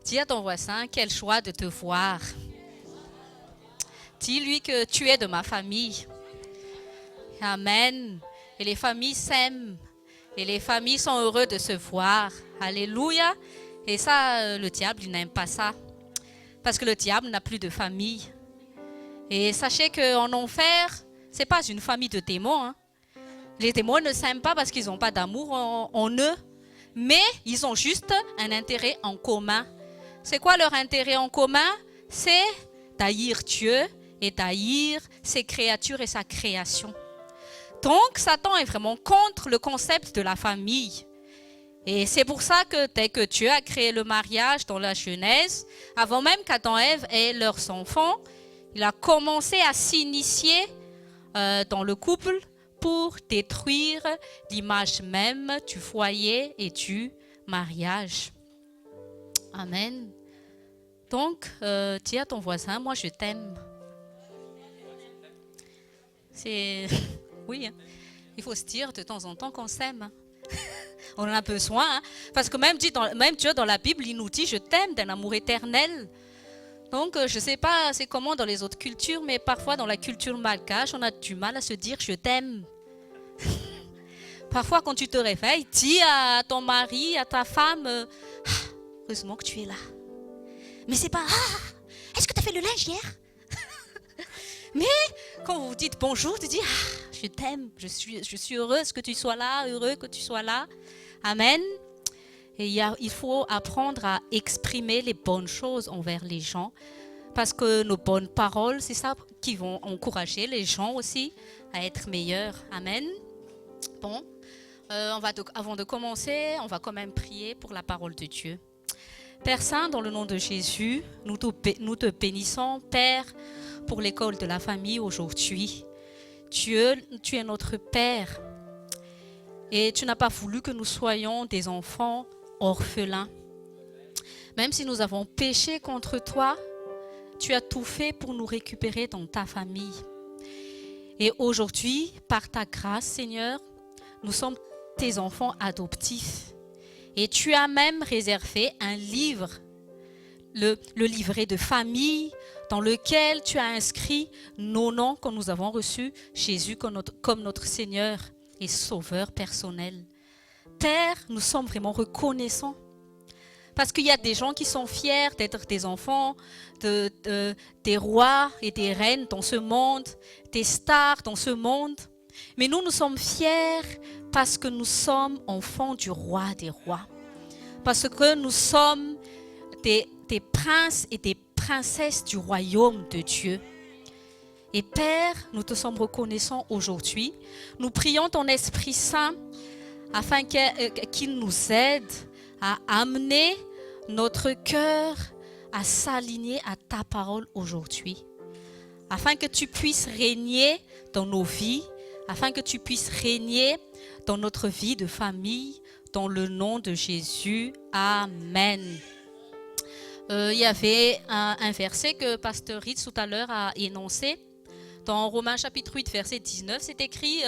Dis à ton voisin, quelle joie de te voir. Dis-lui que tu es de ma famille. Amen. Et les familles s'aiment. Et les familles sont heureuses de se voir. Alléluia. Et ça, le diable, il n'aime pas ça. Parce que le diable n'a plus de famille. Et sachez qu'en enfer, ce n'est pas une famille de démons. Hein. Les démons ne s'aiment pas parce qu'ils n'ont pas d'amour en eux. Mais ils ont juste un intérêt en commun. C'est quoi leur intérêt en commun? C'est d'haïr Dieu et d'haïr ses créatures et sa création. Donc, Satan est vraiment contre le concept de la famille. Et c'est pour ça que dès que Dieu a créé le mariage dans la Genèse, avant même qu'Adam et Ève aient leurs enfants, il a commencé à s'initier dans le couple pour détruire l'image même du foyer et du mariage. Amen. Donc, dis à ton voisin, moi je t'aime. C'est... Oui, hein. Il faut se dire de temps en temps qu'on s'aime. On en a besoin. Hein. Parce que même Dieu dans la Bible, il nous dit, je t'aime d'un amour éternel. Donc, je ne sais pas c'est comment dans les autres cultures, mais parfois dans la culture malgache, on a du mal à se dire je t'aime. Parfois, quand tu te réveilles, dis à ton mari, à ta femme, heureusement que tu es là. Mais c'est pas, est-ce que tu as fait le linge hier? Mais quand vous dites bonjour, tu dis, je t'aime, je suis heureuse que tu sois là, heureux que tu sois là. Amen. Et il faut apprendre à exprimer les bonnes choses envers les gens. Parce que nos bonnes paroles, c'est ça qui vont encourager les gens aussi à être meilleurs. Amen. Bon, avant de commencer, on va quand même prier pour la parole de Dieu. Père Saint, dans le nom de Jésus, nous te bénissons, Père, pour l'école de la famille aujourd'hui. Dieu, tu es notre Père et tu n'as pas voulu que nous soyons des enfants orphelins. Même si nous avons péché contre toi, tu as tout fait pour nous récupérer dans ta famille. Et aujourd'hui, par ta grâce, Seigneur, nous sommes tes enfants adoptifs. Et tu as même réservé un livre, le livret de famille, dans lequel tu as inscrit nos noms quand nous avons reçu Jésus comme notre Seigneur et Sauveur personnel. Père, nous sommes vraiment reconnaissants. Parce qu'il y a des gens qui sont fiers d'être des enfants, des rois et des reines dans ce monde, des stars dans ce monde. Mais nous sommes fiers parce que nous sommes enfants du roi des rois. Parce que nous sommes des princes et des princesse du royaume de Dieu. Et Père, nous te sommes reconnaissants aujourd'hui. Nous prions ton Esprit Saint afin qu'il nous aide à amener notre cœur à s'aligner à ta parole aujourd'hui. Afin que tu puisses régner dans nos vies, afin que tu puisses régner dans notre vie de famille, dans le nom de Jésus. Amen. Il y avait un verset que Pasteur Ritz tout à l'heure a énoncé. Dans Romains chapitre 8, verset 19, c'est écrit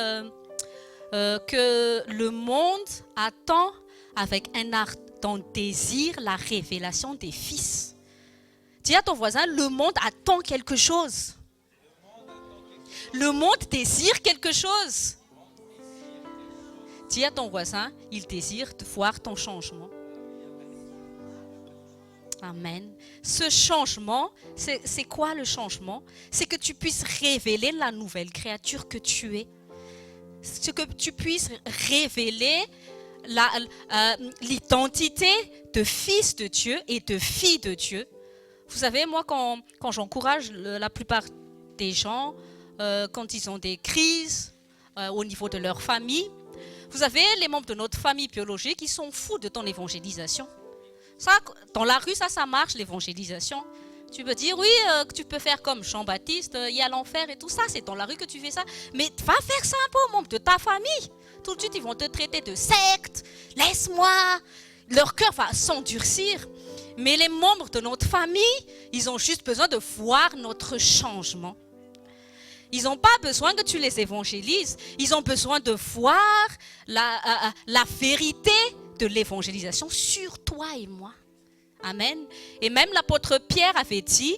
que le monde attend avec un ardent désir la révélation des fils. Dis à ton voisin, le monde attend quelque chose. Le monde désire quelque chose. Dis à ton voisin, il désire de voir ton changement. Amen. Ce changement, c'est quoi le changement? C'est que tu puisses révéler la nouvelle créature que tu es. C'est que tu puisses révéler l'identité de fils de Dieu et de fille de Dieu. Vous savez, moi, quand j'encourage la plupart des gens, quand ils ont des crises au niveau de leur famille, vous avez les membres de notre famille biologique, ils sont fous de ton évangélisation. Ça, dans la rue, ça marche, l'évangélisation. Tu peux dire, oui, tu peux faire comme Jean-Baptiste, il y a l'enfer et tout ça, c'est dans la rue que tu fais ça. Mais va faire ça un peu aux membres de ta famille. Tout de suite, ils vont te traiter de secte, laisse-moi. Leur cœur va s'endurcir. Mais les membres de notre famille, ils ont juste besoin de voir notre changement. Ils n'ont pas besoin que tu les évangélises. Ils ont besoin de voir la vérité de l'évangélisation sur toi et moi. Amen. Et même l'apôtre Pierre avait dit,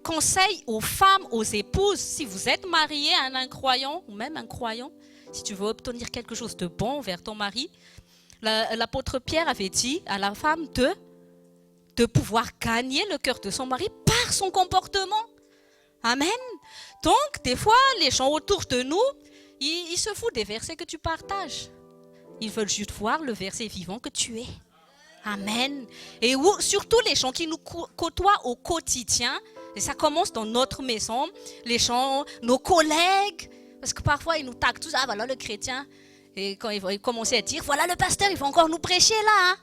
conseil aux femmes, aux épouses, si vous êtes marié à un incroyant ou même un croyant, si tu veux obtenir quelque chose de bon vers ton mari, l'apôtre Pierre avait dit à la femme de pouvoir gagner le cœur de son mari par son comportement. Amen. Donc, des fois, les gens autour de nous, ils se foutent des versets que tu partages. Ils veulent juste voir le verset vivant que tu es. Amen. Et surtout les gens qui nous côtoient au quotidien, et ça commence dans notre maison, les gens, nos collègues, parce que parfois ils nous taguent tous, ah voilà le chrétien, et quand ils vont commencer à dire, voilà le pasteur, il va encore nous prêcher là. Hein.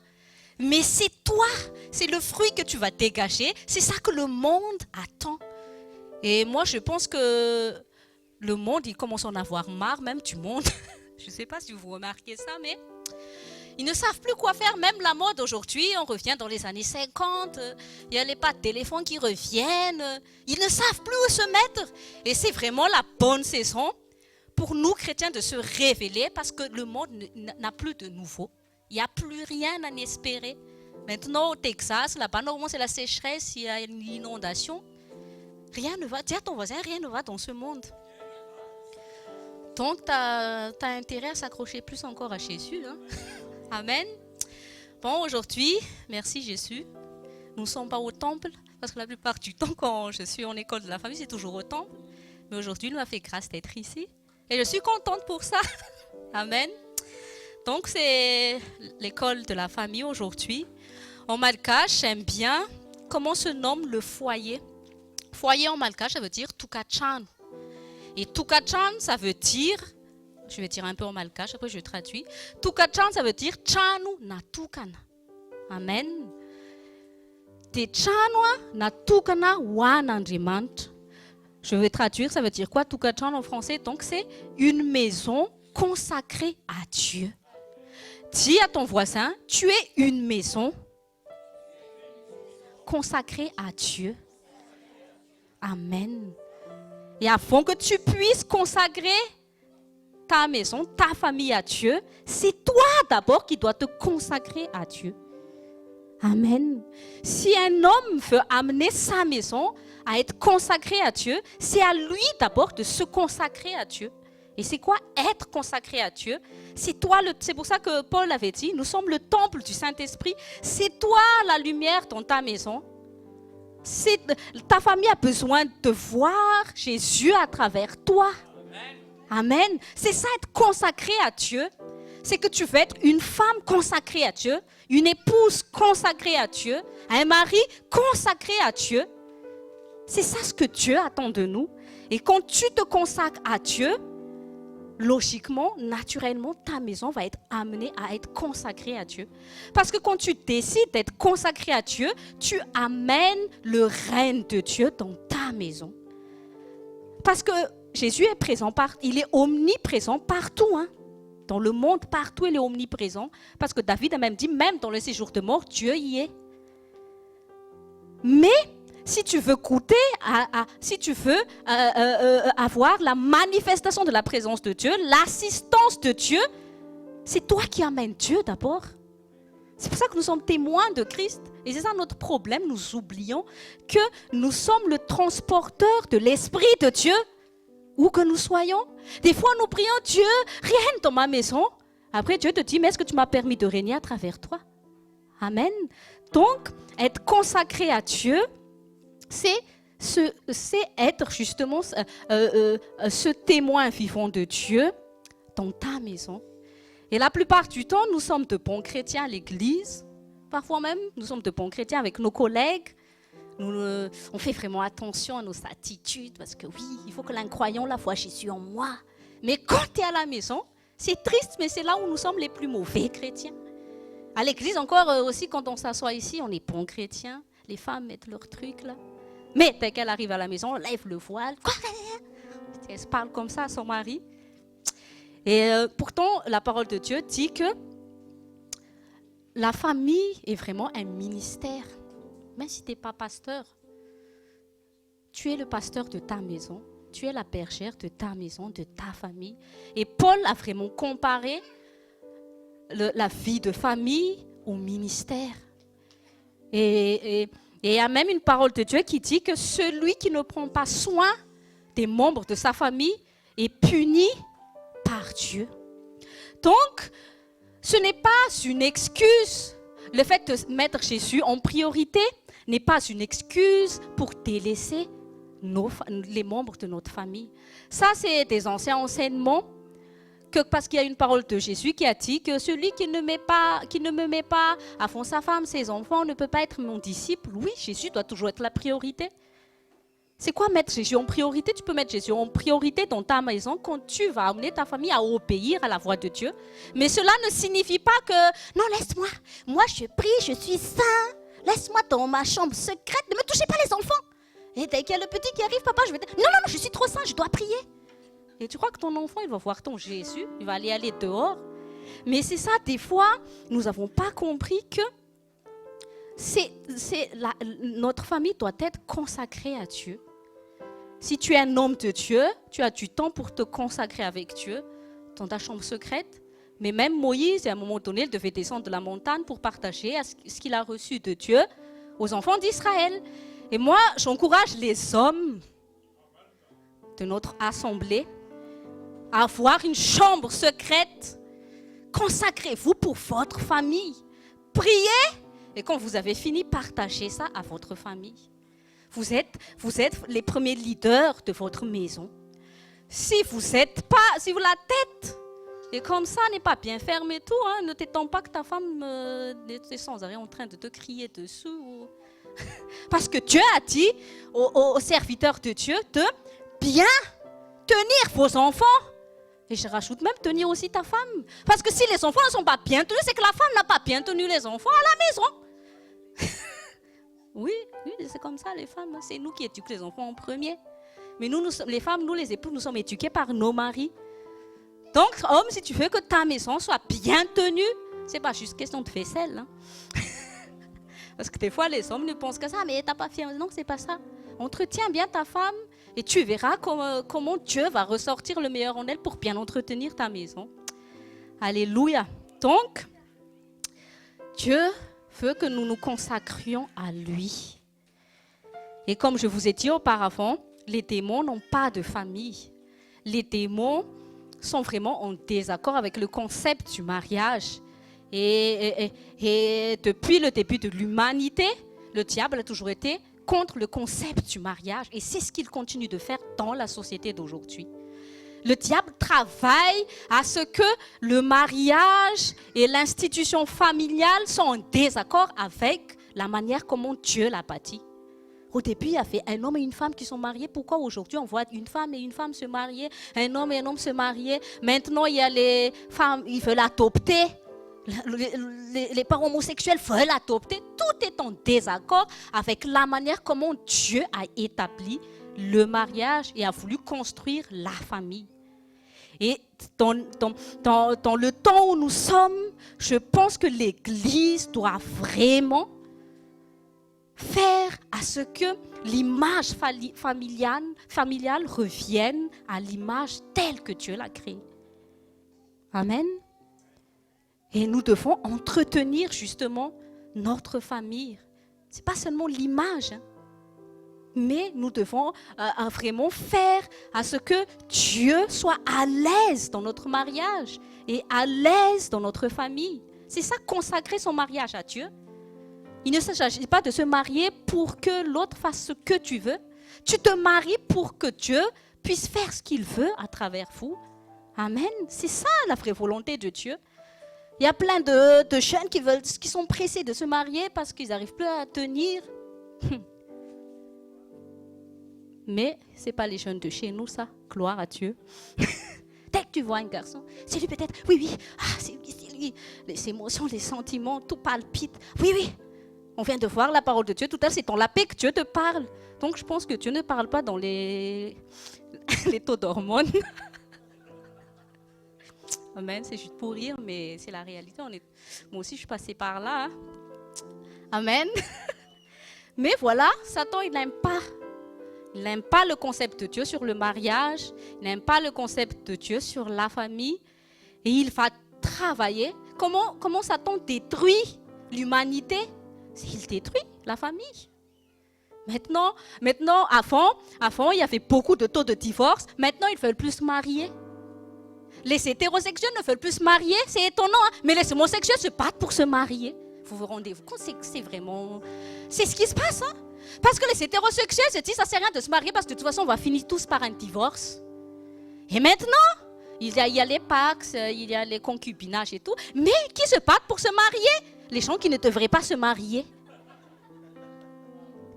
Mais c'est toi, c'est le fruit que tu vas dégager, c'est ça que le monde attend. Et moi je pense que le monde, il commence à en avoir marre même du monde. Je ne sais pas si vous remarquez ça, mais ils ne savent plus quoi faire. Même la mode aujourd'hui, on revient dans les années 50, il y a les pas de téléphone qui reviennent. Ils ne savent plus où se mettre. Et c'est vraiment la bonne saison pour nous chrétiens de se révéler parce que le monde n'a plus de nouveau. Il n'y a plus rien à espérer. Maintenant au Texas, là-bas, normalement c'est la sécheresse, il y a une inondation. Rien ne va. Dis à ton voisin, rien ne va dans ce monde. Donc, tu as intérêt à s'accrocher plus encore à Jésus. Hein? Amen. Bon, aujourd'hui, merci Jésus. Nous ne sommes pas au temple, parce que la plupart du temps, quand je suis en école de la famille, c'est toujours au temple. Mais aujourd'hui, il m'a fait grâce d'être ici. Et je suis contente pour ça. Amen. Donc, c'est l'école de la famille aujourd'hui. En malgache, j'aime bien comment se nomme le foyer. Foyer en malgache, ça veut dire tukachan. Et tukachan, ça veut dire, je vais dire un peu en malgache, après je traduis. Tukachan, ça veut dire chanu na tukana. Amen. Te chanwa na tukana wanandrimant. Je vais traduire, ça veut dire quoi tukachan en français? Donc c'est une maison consacrée à Dieu. Dis à ton voisin, tu es une maison consacrée à Dieu. Amen. Et afin que tu puisses consacrer ta maison, ta famille à Dieu, c'est toi d'abord qui dois te consacrer à Dieu. Amen. Si un homme veut amener sa maison à être consacrée à Dieu, c'est à lui d'abord de se consacrer à Dieu. Et c'est quoi être consacré à Dieu? C'est toi, c'est pour ça que Paul avait dit, nous sommes le temple du Saint-Esprit. C'est toi la lumière dans ta maison. Ta famille a besoin de voir Jésus à travers toi. Amen. C'est ça être consacré à Dieu. C'est que tu veux être une femme consacrée à Dieu, une épouse consacrée à Dieu, un mari consacré à Dieu. C'est ça ce que Dieu attend de nous. Et quand tu te consacres à Dieu, logiquement, naturellement, ta maison va être amenée à être consacrée à Dieu. Parce que quand tu décides d'être consacré à Dieu, tu amènes le règne de Dieu dans ta maison. Parce que Jésus est présent il est omniprésent partout. Hein. Dans le monde, partout, il est omniprésent. Parce que David a même dit, même dans le séjour de mort, Dieu y est. Mais si tu veux goûter, si tu veux avoir la manifestation de la présence de Dieu, l'assistance de Dieu, c'est toi qui amènes Dieu d'abord. C'est pour ça que nous sommes témoins de Christ. Et c'est ça notre problème, nous oublions que nous sommes le transporteur de l'Esprit de Dieu, où que nous soyons. Des fois, nous prions Dieu, règne dans ma maison. Après, Dieu te dit, mais est-ce que tu m'as permis de régner à travers toi? Amen. Donc, être consacré à Dieu, c'est être justement ce témoin vivant de Dieu dans ta maison. Et la plupart du temps, nous sommes de bons chrétiens à l'église. Parfois même, nous sommes de bons chrétiens avec nos collègues. On fait vraiment attention à nos attitudes parce que oui, il faut que l'incroyant la voie Jésus en moi. Mais quand tu es à la maison, c'est triste, mais c'est là où nous sommes les plus mauvais chrétiens. À l'église encore aussi, quand on s'assoit ici, on est bons chrétiens. Les femmes mettent leurs trucs là. Mais dès qu'elle arrive à la maison, elle lève le voile. Elle se parle comme ça à son mari. Et pourtant, la parole de Dieu dit que la famille est vraiment un ministère. Même si tu n'es pas pasteur, tu es le pasteur de ta maison. Tu es la bergère de ta maison, de ta famille. Et Paul a vraiment comparé la vie de famille au ministère. Et il y a même une parole de Dieu qui dit que celui qui ne prend pas soin des membres de sa famille est puni par Dieu. Donc, ce n'est pas une excuse. Le fait de mettre Jésus en priorité n'est pas une excuse pour délaisser les membres de notre famille. Ça, c'est des anciens enseignements, parce qu'il y a une parole de Jésus qui a dit que celui qui ne me met pas à fond sa femme, ses enfants, ne peut pas être mon disciple. Oui, Jésus doit toujours être la priorité. C'est quoi mettre Jésus en priorité? Tu peux mettre Jésus en priorité dans ta maison quand tu vas amener ta famille à obéir à la voix de Dieu. Mais cela ne signifie pas que, non, laisse-moi, moi je prie, je suis saint, laisse-moi dans ma chambre secrète, ne me touchez pas les enfants. Et dès qu'il y a le petit qui arrive, papa, je vais dire, non, je suis trop saint, je dois prier. Et tu crois que ton enfant, il va voir ton Jésus, il va aller dehors. Mais c'est ça, des fois, nous n'avons pas compris que notre famille doit être consacrée à Dieu. Si tu es un homme de Dieu, tu as du temps pour te consacrer avec Dieu dans ta chambre secrète. Mais même Moïse, à un moment donné, il devait descendre de la montagne pour partager ce qu'il a reçu de Dieu aux enfants d'Israël. Et moi, j'encourage les hommes de notre assemblée à avoir une chambre secrète. Consacrez-vous pour votre famille. Priez, et quand vous avez fini, partagez ça à votre famille. Vous êtes les premiers leaders de votre maison. Si la tête est comme ça, n'est pas bien ferme et tout, ne t'étends pas que ta femme est sans arrêt en train de te crier dessous. Parce que Dieu a dit aux serviteurs de Dieu de bien tenir vos enfants. Et je rajoute même tenir aussi ta femme. Parce que si les enfants ne sont pas bien tenus, c'est que la femme n'a pas bien tenu les enfants à la maison. Oui, c'est comme ça les femmes. C'est nous qui éduquons les enfants en premier. Mais nous les femmes, nous les époux, nous sommes éduqués par nos maris. Donc, homme, si tu veux que ta maison soit bien tenue, c'est pas juste question de vaisselle. Parce que des fois, les hommes ne pensent que ça, mais t'as pas fait. Non, c'est pas ça. Entretiens bien ta femme et tu verras comment Dieu va ressortir le meilleur en elle pour bien entretenir ta maison. Alléluia. Donc, Dieu veut que nous nous consacrions à lui. Et comme je vous ai dit auparavant, les démons n'ont pas de famille. Les démons sont vraiment en désaccord avec le concept du mariage. Et depuis le début de l'humanité, le diable a toujours été contre le concept du mariage. Et c'est ce qu'il continue de faire dans la société d'aujourd'hui. Le diable travaille à ce que le mariage et l'institution familiale sont en désaccord avec la manière comment Dieu l'a bâti. Au début, il y a fait un homme et une femme qui sont mariés. Pourquoi aujourd'hui on voit une femme et une femme se marier, un homme et un homme se marier? Maintenant, il y a les femmes, ils veulent adopter. Les parents homosexuels veulent adopter. Tout est en désaccord avec la manière comment Dieu a établi le mariage et a voulu construire la famille. Et dans le temps où nous sommes, je pense que l'Église doit vraiment faire à ce que l'image familiale revienne à l'image telle que Dieu l'a créée. Amen. Et nous devons entretenir justement notre famille. Ce n'est pas seulement l'image, mais nous devons vraiment faire à ce que Dieu soit à l'aise dans notre mariage et à l'aise dans notre famille. C'est ça, consacrer son mariage à Dieu. Il ne s'agit pas de se marier pour que l'autre fasse ce que tu veux. Tu te maries pour que Dieu puisse faire ce qu'il veut à travers vous. Amen. C'est ça la vraie volonté de Dieu. Il y a plein de jeunes qui sont pressés de se marier parce qu'ils n'arrivent plus à tenir. Mais ce n'est pas les jeunes de chez nous, ça. Gloire à Dieu. Dès que tu vois un garçon, c'est lui peut-être. Oui. C'est lui. Les émotions, les sentiments, tout palpite. Oui. On vient de voir la parole de Dieu. Tout à l'heure, c'est dans la paix que Dieu te parle. Donc, je pense que Dieu ne parle pas dans les taux d'hormones. Amen, c'est juste pour rire, mais c'est la réalité. Moi aussi, je suis passée par là. Amen. Mais voilà, Satan, il n'aime pas. Il n'aime pas le concept de Dieu sur le mariage. Il n'aime pas le concept de Dieu sur la famille. Et il va travailler. Comment Satan détruit l'humanité? il détruit la famille. Maintenant, avant, il y avait beaucoup de taux de divorce. Maintenant, ils veulent plus se marier. Les hétérosexuels ne veulent plus se marier, c'est étonnant, hein? Mais les homosexuels se battent pour se marier. Vous vous rendez compte, c'est vraiment... C'est ce qui se passe, hein? Parce que les hétérosexuels se disent, ça ne sert à rien de se marier parce que de toute façon, on va finir tous par un divorce. Et maintenant, il y a les pax, il y a les concubinages et tout. Mais qui se battent pour se marier? Les gens qui ne devraient pas se marier.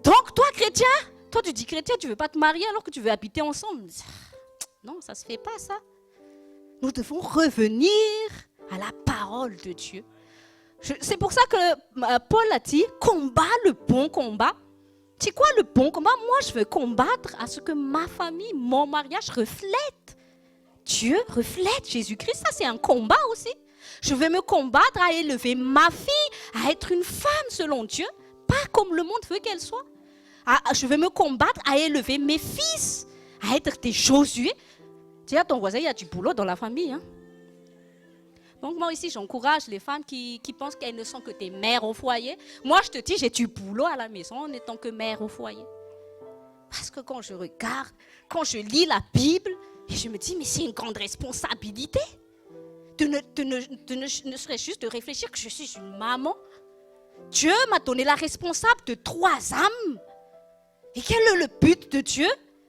Donc, toi, chrétien, toi, tu dis chrétien, tu ne veux pas te marier alors que tu veux habiter ensemble. Non, ça ne se fait pas, ça. Nous devons revenir à la parole de Dieu. C'est pour ça que Paul a dit, combat le bon combat. C'est quoi le bon combat? Moi, je veux combattre à ce que ma famille, mon mariage reflète Dieu, reflète Jésus-Christ. Ça, c'est un combat aussi. Je veux me combattre à élever ma fille, à être une femme selon Dieu, pas comme le monde veut qu'elle soit. Je veux me combattre à élever mes fils, à être des Josué. Dis à ton voisin, il y a du boulot dans la famille. Hein? Donc moi ici, j'encourage les femmes qui pensent qu'elles ne sont que des mères au foyer. Moi, je te dis, j'ai du boulot à la maison en étant que mère au foyer. Parce que quand je regarde, quand je lis la Bible, et je me dis, mais c'est une grande responsabilité. Ne serait juste de réfléchir que je suis une maman. Dieu m'a donné la responsable de 3 âmes. Et quel est le but de Dieu?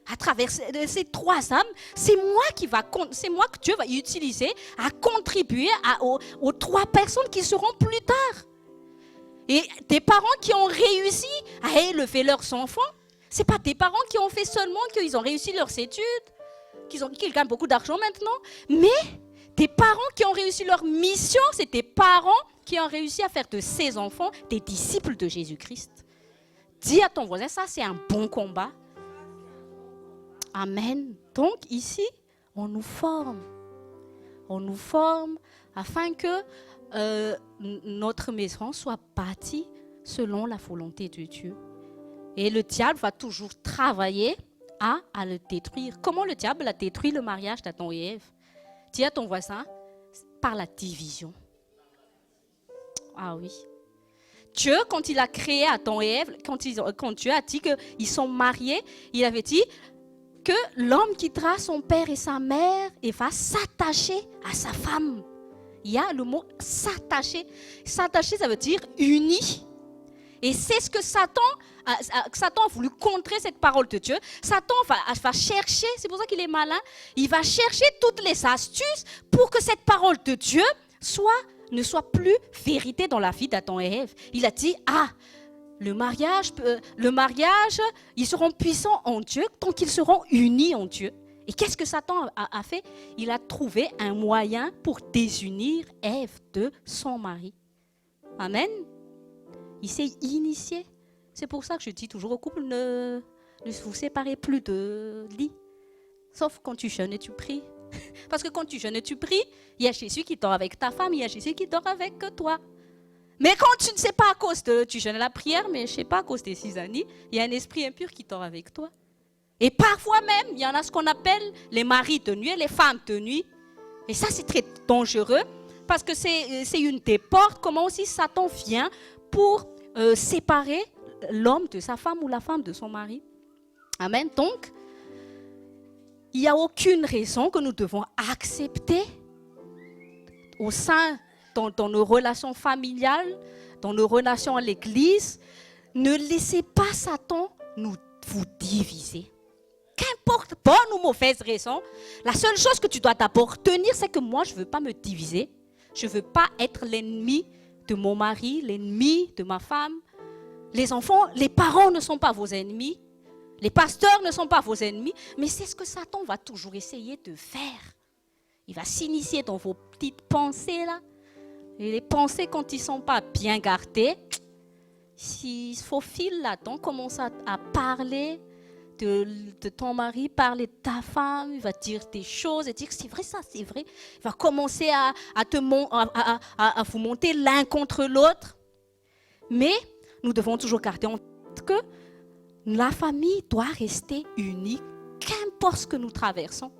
À travers ces 3 âmes, c'est moi que Dieu va utiliser à contribuer aux 3 personnes qui seront plus tard. Et des parents qui ont réussi à élever leurs enfants, ce n'est pas des parents qui ont fait seulement qu'ils ont réussi leurs études, qu'ils gagnent beaucoup d'argent maintenant, mais des parents qui ont réussi leur mission, c'est des parents qui ont réussi à faire de ces enfants des disciples de Jésus-Christ. Dis à ton voisin, ça c'est un bon combat. Amen. Donc ici, on nous forme. On nous forme afin que notre maison soit bâtie selon la volonté de Dieu. Et le diable va toujours travailler à le détruire. Comment le diable a détruit le mariage d'Adam et Ève? Dis à ton voisin, par la division. Ah oui. Dieu, quand il a créé Adam et Ève, quand Dieu a dit qu'ils sont mariés, il avait dit que l'homme quittera son père et sa mère et va s'attacher à sa femme. Il y a le mot s'attacher. S'attacher, ça veut dire uni. Et c'est ce que Satan a voulu contrer cette parole de Dieu. Satan va chercher, c'est pour ça qu'il est malin, il va chercher toutes les astuces pour que cette parole de Dieu ne soit plus vérité dans la vie d'Adam et Ève. Il a dit, le mariage, ils seront puissants en Dieu tant qu'ils seront unis en Dieu. Et qu'est-ce que Satan a fait? Il a trouvé un moyen pour désunir Ève de son mari. Amen. Il s'est initié. C'est pour ça que je dis toujours au couple, ne vous séparez plus de lit. Sauf quand tu jeûnes et tu pries. Parce que quand tu jeûnes et tu pries, il y a Jésus qui dort avec ta femme, il y a Jésus qui dort avec toi. Mais quand tu ne sais pas à cause tu jeûnes la prière, mais je ne sais pas à cause des 6 années, il y a un esprit impur qui dort avec toi. Et parfois même, il y en a ce qu'on appelle les maris de nuit, les femmes de nuit. Et ça, c'est très dangereux parce que c'est une des portes, comment aussi Satan vient pour séparer l'homme de sa femme ou la femme de son mari. Amen. Donc, il n'y a aucune raison que nous devons accepter au sein, dans nos relations familiales, dans nos relations à l'église, ne laissez pas Satan vous diviser. Qu'importe, bonne ou mauvaise raison, la seule chose que tu dois d'abord tenir, c'est que moi, je ne veux pas me diviser. Je ne veux pas être l'ennemi de mon mari, l'ennemi de ma femme. Les enfants, les parents ne sont pas vos ennemis. Les pasteurs ne sont pas vos ennemis. Mais c'est ce que Satan va toujours essayer de faire. Il va s'initier dans vos petites pensées là. Et les pensées, quand ils ne sont pas bien gardées, s'il se faufile là-dedans, commence à parler de ton mari, parler de ta femme, il va dire des choses et dire que c'est vrai ça, c'est vrai. Il va commencer à vous monter l'un contre l'autre. Mais nous devons toujours garder en tête que la famille doit rester unie, qu'importe ce que nous traversons.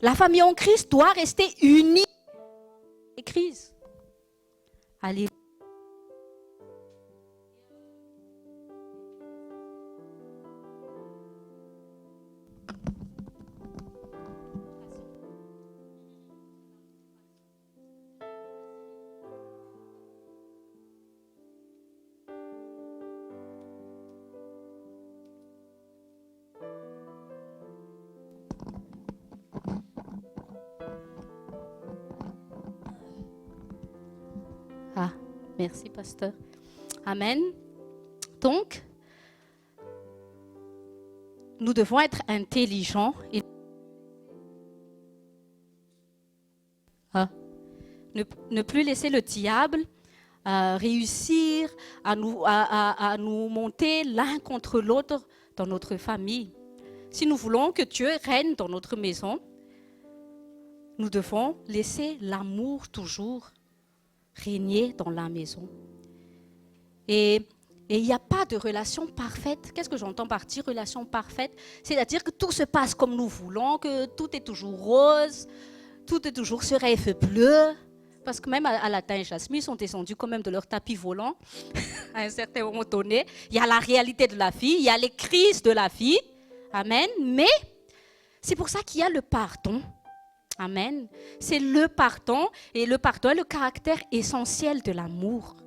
La famille en Christ doit rester unie. Les crises. Allez. Ah, merci, pasteur. Amen. Donc, nous devons être intelligents et ne plus laisser le diable réussir à nous monter l'un contre l'autre dans notre famille. Si nous voulons que Dieu règne dans notre maison, nous devons laisser l'amour toujours régner dans la maison. Et il n'y a pas de relation parfaite. Qu'est-ce que j'entends par dire relation parfaite? C'est-à-dire que tout se passe comme nous voulons, que tout est toujours rose, tout est toujours sur rêve bleu. Parce que même à la et Jasmine, ils sont descendus quand même de leur tapis volant à un certain moment donné. Il y a la réalité de la vie, il y a les crises de la vie. Amen. Mais c'est pour ça qu'il y a le pardon. Amen. C'est le pardon, et le pardon est le caractère essentiel de l'amour.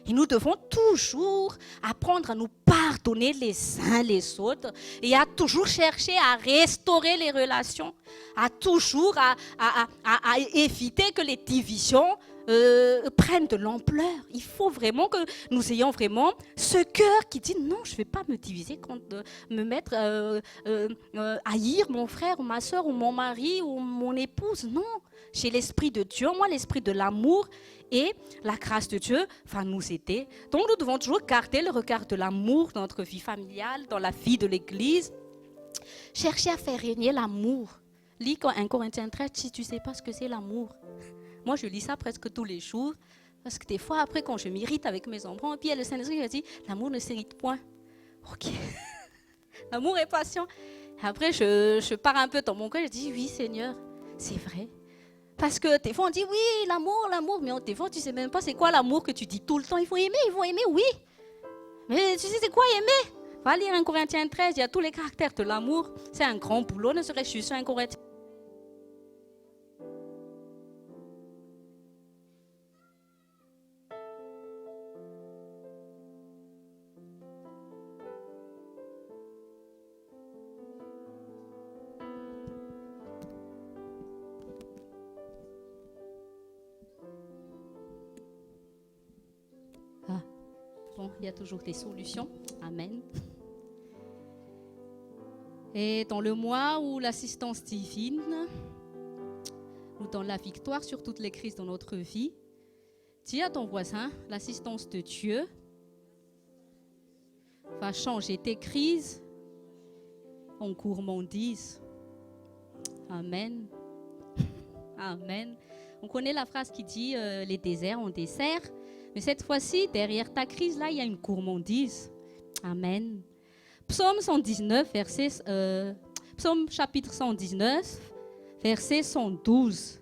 Et nous devons toujours apprendre à nous pardonner les uns les autres et à toujours chercher à restaurer les relations, à toujours à éviter que les divisions prennent de l'ampleur. Il faut vraiment que nous ayons vraiment ce cœur qui dit non, je ne vais pas me diviser, me mettre haïr mon frère ou ma soeur ou mon mari ou mon épouse. Non, j'ai l'esprit de Dieu, moi l'esprit de l'amour. Et la grâce de Dieu va nous aider. Donc nous devons toujours garder le regard de l'amour dans notre vie familiale, dans la vie de l'Église. Chercher à faire régner l'amour. Lis 1 Corinthiens 13 si tu ne sais pas ce que c'est l'amour. Moi, je lis ça presque tous les jours. Parce que des fois, après, quand je m'irrite avec mes enfants, et puis le Saint-Esprit me dit, l'amour ne s'irrite point. Ok. L'amour est patient. Et après, je pars un peu dans mon cœur, je dis, oui Seigneur, c'est vrai. Parce que des fois, on dit, oui, l'amour, mais des fois, tu ne sais même pas c'est quoi l'amour que tu dis tout le temps. Il faut aimer, oui. Mais tu sais, c'est quoi aimer? Va lire 1 Corinthiens 13, il y a tous les caractères de l'amour. C'est un grand boulot, ne serait-ce juste 1 Corinthiens. Bon, il y a toujours des solutions. Amen. Et dans le mois où l'assistance divine nous donne la victoire sur toutes les crises dans notre vie, dis à ton voisin, l'assistance de Dieu va changer tes crises en gourmandise. Amen. Amen. On connaît la phrase qui dit les déserts ont des cerfs. Mais cette fois-ci, derrière ta crise, là, il y a une gourmandise. Amen. Psaume 119, Psaume chapitre 119, verset 112.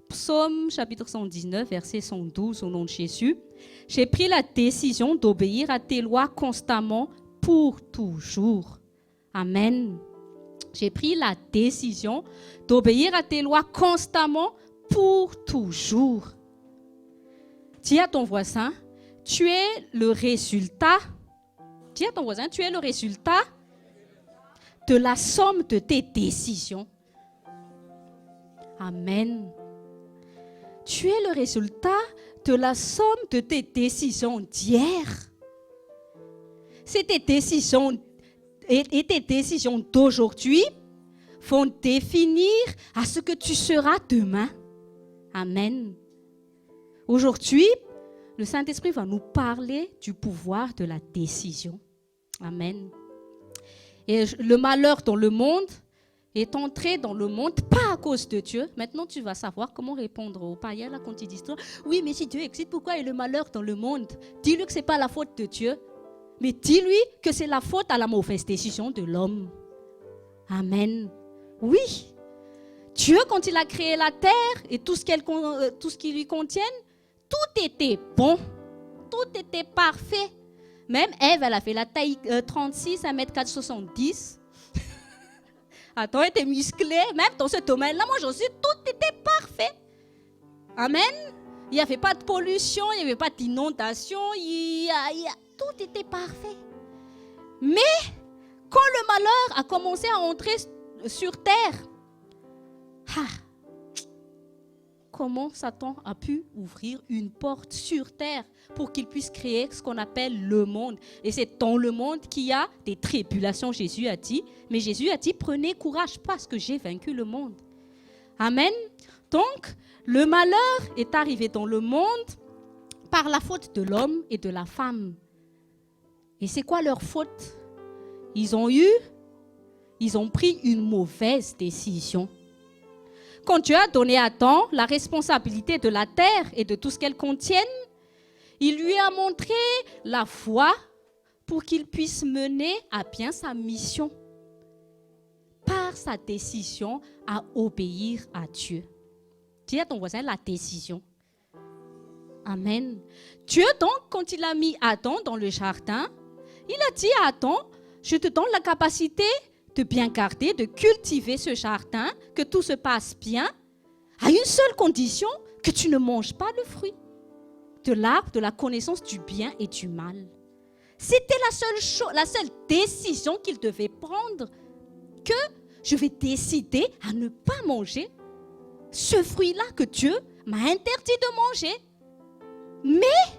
Psaume chapitre 119, verset 112, au nom de Jésus. J'ai pris la décision d'obéir à tes lois constamment pour toujours. Amen. J'ai pris la décision d'obéir à tes lois constamment pour toujours. Dis à ton voisin, tu es le résultat. Dis à ton voisin, tu es le résultat de la somme de tes décisions. Amen. Tu es le résultat de la somme de tes décisions d'hier. C'est tes décisions et tes décisions d'aujourd'hui vont définir à ce que tu seras demain. Amen. Aujourd'hui, le Saint-Esprit va nous parler du pouvoir de la décision. Amen. Et le malheur dans le monde est entré dans le monde pas à cause de Dieu. Maintenant, tu vas savoir comment répondre aux païens là quand ils disent oui, mais si Dieu existe, pourquoi il y a le malheur dans le monde? Dis-lui que ce n'est pas la faute de Dieu, mais dis-lui que c'est la faute à la mauvaise décision de l'homme. Amen. Oui. Dieu, quand il a créé la terre et tout ce qui lui contient, tout était bon, tout était parfait. Même Ève, elle a fait la taille 36, 1m70. Attends, elle était musclée. Même dans ce domaine-là, moi, j'en suis, tout était parfait. Amen. Il n'y avait pas de pollution, il n'y avait pas d'inondation, tout était parfait. Mais, quand le malheur a commencé à entrer sur terre, comment Satan a pu ouvrir une porte sur terre pour qu'il puisse créer ce qu'on appelle le monde. Et c'est dans le monde qu'il y a des tribulations, Jésus a dit. Mais Jésus a dit, prenez courage parce que j'ai vaincu le monde. Amen. Donc, le malheur est arrivé dans le monde par la faute de l'homme et de la femme. Et c'est quoi leur faute? Ils ont pris une mauvaise décision. Quand Dieu a donné à Adam la responsabilité de la terre et de tout ce qu'elle contient, il lui a montré la foi pour qu'il puisse mener à bien sa mission par sa décision à obéir à Dieu. Dis à ton voisin la décision. Amen. Dieu donc, quand il a mis Adam dans le jardin, il a dit à Adam, je te donne la capacité de bien garder, de cultiver ce jardin, que tout se passe bien, à une seule condition, que tu ne manges pas le fruit de l'arbre de la connaissance du bien et du mal. C'était la seule décision qu'il devait prendre, que je vais décider à ne pas manger ce fruit-là que Dieu m'a interdit de manger. Mais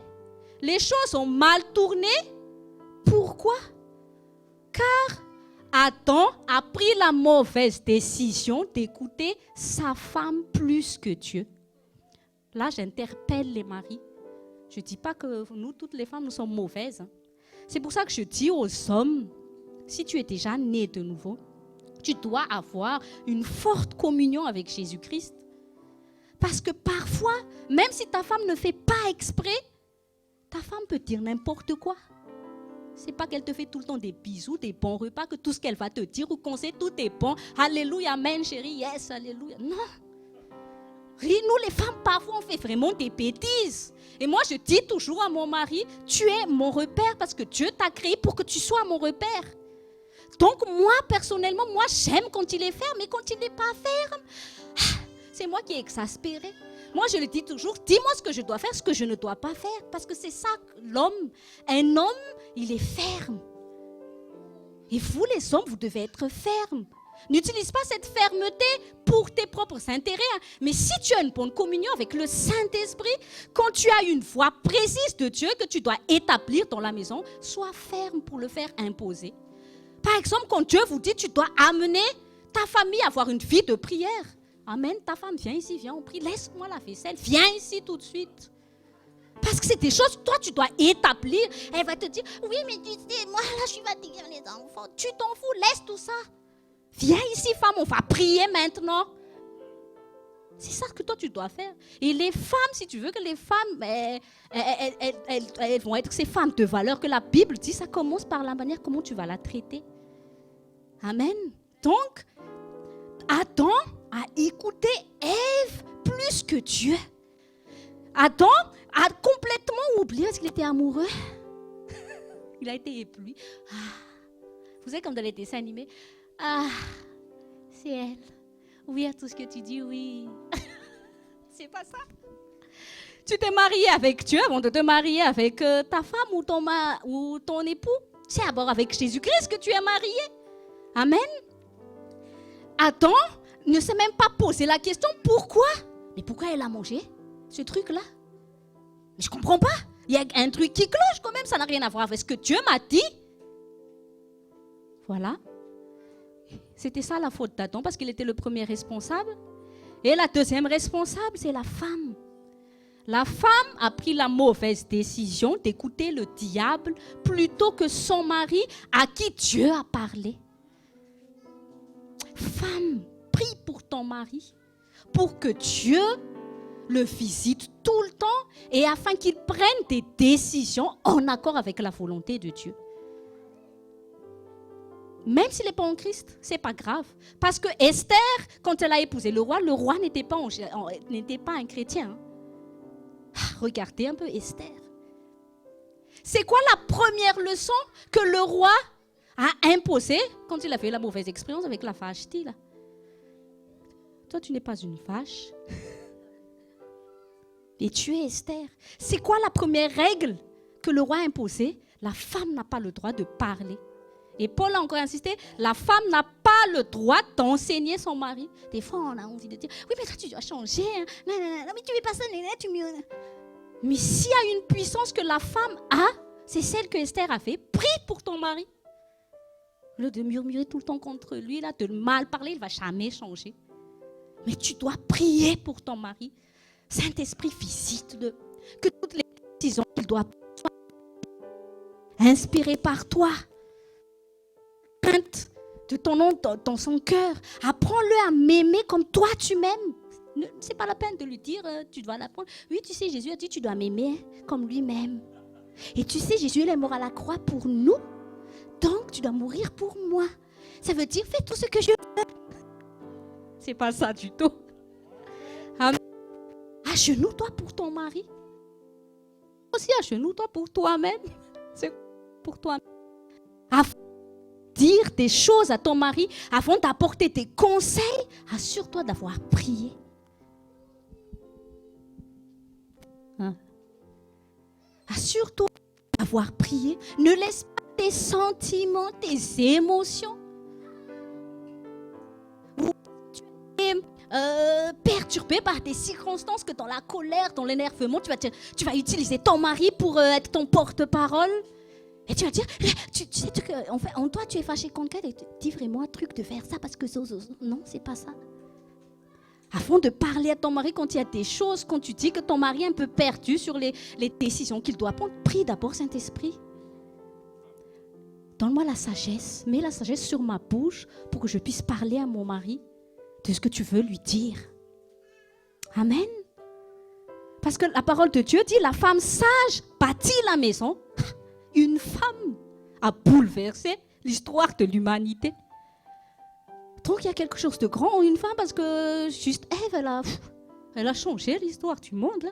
les choses ont mal tourné. Pourquoi? Car Adam a pris la mauvaise décision d'écouter sa femme plus que Dieu. Là, j'interpelle les maris. Je ne dis pas que nous, toutes les femmes, nous sommes mauvaises. C'est pour ça que je dis aux hommes, si tu es déjà né de nouveau, tu dois avoir une forte communion avec Jésus-Christ. Parce que parfois, même si ta femme ne fait pas exprès, ta femme peut dire n'importe quoi. C'est pas qu'elle te fait tout le temps des bisous, des bons repas, que tout ce qu'elle va te dire ou qu'on sait tout est bon. Alléluia, amen chérie, yes, alléluia. Non. Nous les femmes, parfois on fait vraiment des bêtises. Et moi je dis toujours à mon mari, tu es mon repère parce que Dieu t'a créé pour que tu sois mon repère. Donc moi personnellement, j'aime quand il est ferme, mais quand il n'est pas ferme, c'est moi qui est exaspérée. Moi, je le dis toujours, dis-moi ce que je dois faire, ce que je ne dois pas faire. Parce que c'est ça, l'homme. Un homme, il est ferme. Et vous, les hommes, vous devez être fermes. N'utilise pas cette fermeté pour tes propres intérêts. Mais si tu as une bonne communion avec le Saint-Esprit, quand tu as une voix précise de Dieu que tu dois établir dans la maison, sois ferme pour le faire imposer. Par exemple, quand Dieu vous dit, tu dois amener ta famille à avoir une vie de prière. Amen, ta femme, viens ici, viens, on prie, laisse-moi la vaisselle, viens ici tout de suite. Parce que c'est des choses que toi, tu dois établir. Elle va te dire, oui, mais tu sais, moi, là, je suis fatiguée, les enfants. Tu t'en fous, laisse tout ça. Viens ici, femme, on va prier maintenant. C'est ça que toi, tu dois faire. Et les femmes, si tu veux que les femmes, elles vont être ces femmes de valeur que la Bible dit, ça commence par la manière comment tu vas la traiter. Amen. Donc, Adam a écouté Ève plus que Dieu. Adam a complètement oublié qu'il était amoureux. Il a été ébloui. Vous savez, comme dans les dessins animés, c'est elle. Oui, à tout ce que tu dis, oui. C'est pas ça. Tu t'es marié avec Dieu avant de te marier avec ta femme ou ton époux. C'est d'abord avec Jésus-Christ que tu es marié. Amen. Adam ne s'est même pas posé la question pourquoi. Mais pourquoi elle a mangé ce truc-là? Mais je comprends pas. Il y a un truc qui cloche quand même, ça n'a rien à voir avec ce que Dieu m'a dit. Voilà. C'était ça la faute d'Adam parce qu'il était le premier responsable. Et la deuxième responsable, c'est la femme. La femme a pris la mauvaise décision d'écouter le diable plutôt que son mari à qui Dieu a parlé. Femme, prie pour ton mari, pour que Dieu le visite tout le temps et afin qu'il prenne des décisions en accord avec la volonté de Dieu. Même s'il n'est pas en Christ, ce n'est pas grave. Parce que Esther, quand elle a épousé le roi n'était pas un chrétien. Regardez un peu Esther. C'est quoi la première leçon que le roi a imposée quand il a fait la mauvaise expérience avec la vache-ti là? Toi, tu n'es pas une vache. Et tu es Esther. C'est quoi la première règle que le roi a imposée? La femme n'a pas le droit de parler. Et Paul a encore insisté, la femme n'a pas le droit d'enseigner son mari. Des fois, on a envie de dire, oui, mais toi, tu dois changer. Hein. Non, mais tu ne fais pas ça. Mais s'il y a une puissance que la femme a, c'est celle que Esther a fait. Prie pour ton mari. Au lieu de murmurer tout le temps contre lui, là, de mal parler, il ne va jamais changer. Mais tu dois prier pour ton mari. Saint-Esprit, visite-le. Que toutes les décisions qu'il doit prendre soient inspirées par toi. De ton nom, dans son cœur. Apprends-le à m'aimer comme toi tu m'aimes. Ce n'est pas la peine de lui dire, tu dois l'apprendre. Oui, tu sais, Jésus a dit, tu dois m'aimer comme lui-même. Et tu sais, Jésus, il est mort à la croix pour nous. Donc, tu dois mourir pour moi. Ça veut dire, fais tout ce que je veux. C'est pas ça du tout. Amen. Agenouille-toi pour ton mari. Aussi, agenouille-toi pour toi-même. C'est pour toi-même. Avant de dire des choses à ton mari, avant d'apporter tes conseils, assure-toi d'avoir prié. Hein? Assure-toi d'avoir prié. Ne laisse pas tes sentiments, tes émotions. Ou tu es perturbé par des circonstances que dans la colère, dans l'énervement, tu vas utiliser ton mari pour être ton porte-parole. Et tu vas dire, tu sais que en toi tu es fâché contre quelqu'un et dis vraiment un truc de faire ça parce que non, c'est pas ça. Avant de parler à ton mari quand il y a des choses, quand tu dis que ton mari est un peu perdu sur les décisions qu'il doit prendre, prie d'abord Saint-Esprit. Donne-moi la sagesse, mets la sagesse sur ma bouche pour que je puisse parler à mon mari de ce que tu veux lui dire. Amen. Parce que la parole de Dieu dit, la femme sage bâtit la maison. Une femme a bouleversé l'histoire de l'humanité. Donc il y a quelque chose de grand en une femme parce que juste Ève, elle a changé l'histoire du monde. Là.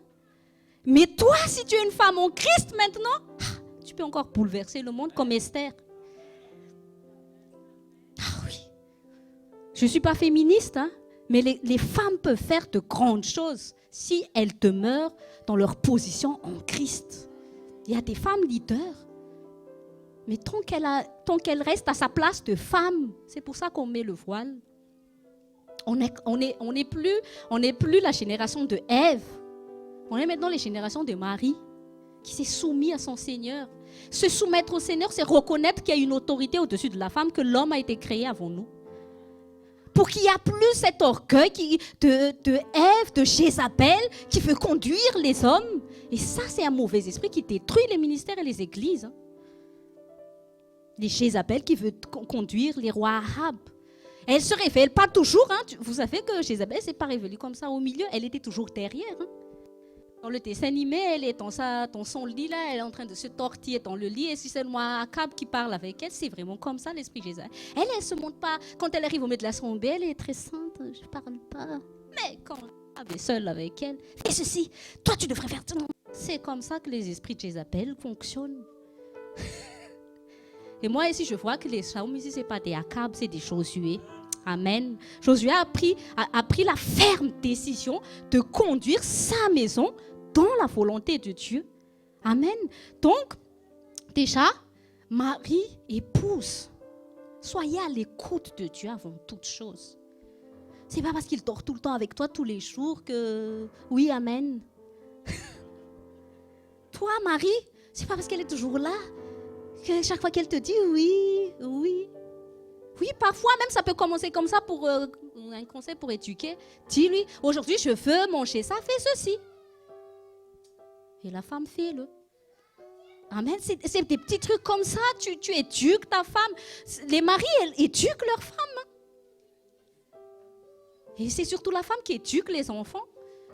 Mais toi, si tu es une femme en Christ maintenant, tu peux encore bouleverser le monde comme Esther. Ah oui. Je ne suis pas féministe, hein, mais les femmes peuvent faire de grandes choses si elles demeurent dans leur position en Christ. Il y a des femmes leaders. Mais tant qu'elle reste à sa place de femme, c'est pour ça qu'on met le voile. On n'est plus la génération de Ève. On est maintenant les générations de Marie, qui s'est soumise à son Seigneur. Se soumettre au Seigneur, c'est reconnaître qu'il y a une autorité au-dessus de la femme, que l'homme a été créé avant nous. Pour qu'il n'y ait plus cet orgueil de Ève, de Jézabel, qui veut conduire les hommes. Et ça, c'est un mauvais esprit qui détruit les ministères et les églises. Les Jézabel qui veut conduire les rois arabes. Elle ne se révèle pas toujours. Hein. Vous savez que Jézabel ne s'est pas révélée comme ça au milieu. Elle était toujours derrière. Hein. Dans le dessin animé, elle est dans son lit, là, elle est en train de se tortiller dans le lit. Et si c'est moi, Akab qui parle avec elle, c'est vraiment comme ça l'esprit Jézabel. Elle ne se montre pas. Quand elle arrive au milieu de l'assemblée, elle est très sainte. Je ne parle pas. Mais quand Akab est seul avec elle, fais ceci. Toi, tu devrais faire ça. C'est comme ça que les esprits de Jézabel fonctionnent. Et moi, ici, je vois que les psaumes, ici, ce n'est pas des Akab, c'est des Josué. Amen. Josué a pris la ferme décision de conduire sa maison dans la volonté de Dieu. Amen. Donc, déjà, mari, épouse, soyez à l'écoute de Dieu avant toute chose. Ce n'est pas parce qu'il dort tout le temps avec toi tous les jours que... Oui, amen. Toi, Marie, ce n'est pas parce qu'elle est toujours là que chaque fois qu'elle te dit oui, oui. Oui, parfois même ça peut commencer comme ça pour un conseil pour éduquer. Dis-lui, aujourd'hui je veux manger ça, fais ceci. Et la femme fait-le. Amen, c'est des petits trucs comme ça, tu éduques ta femme. Les maris, elles éduquent leurs femmes. Et c'est surtout la femme qui éduque les enfants.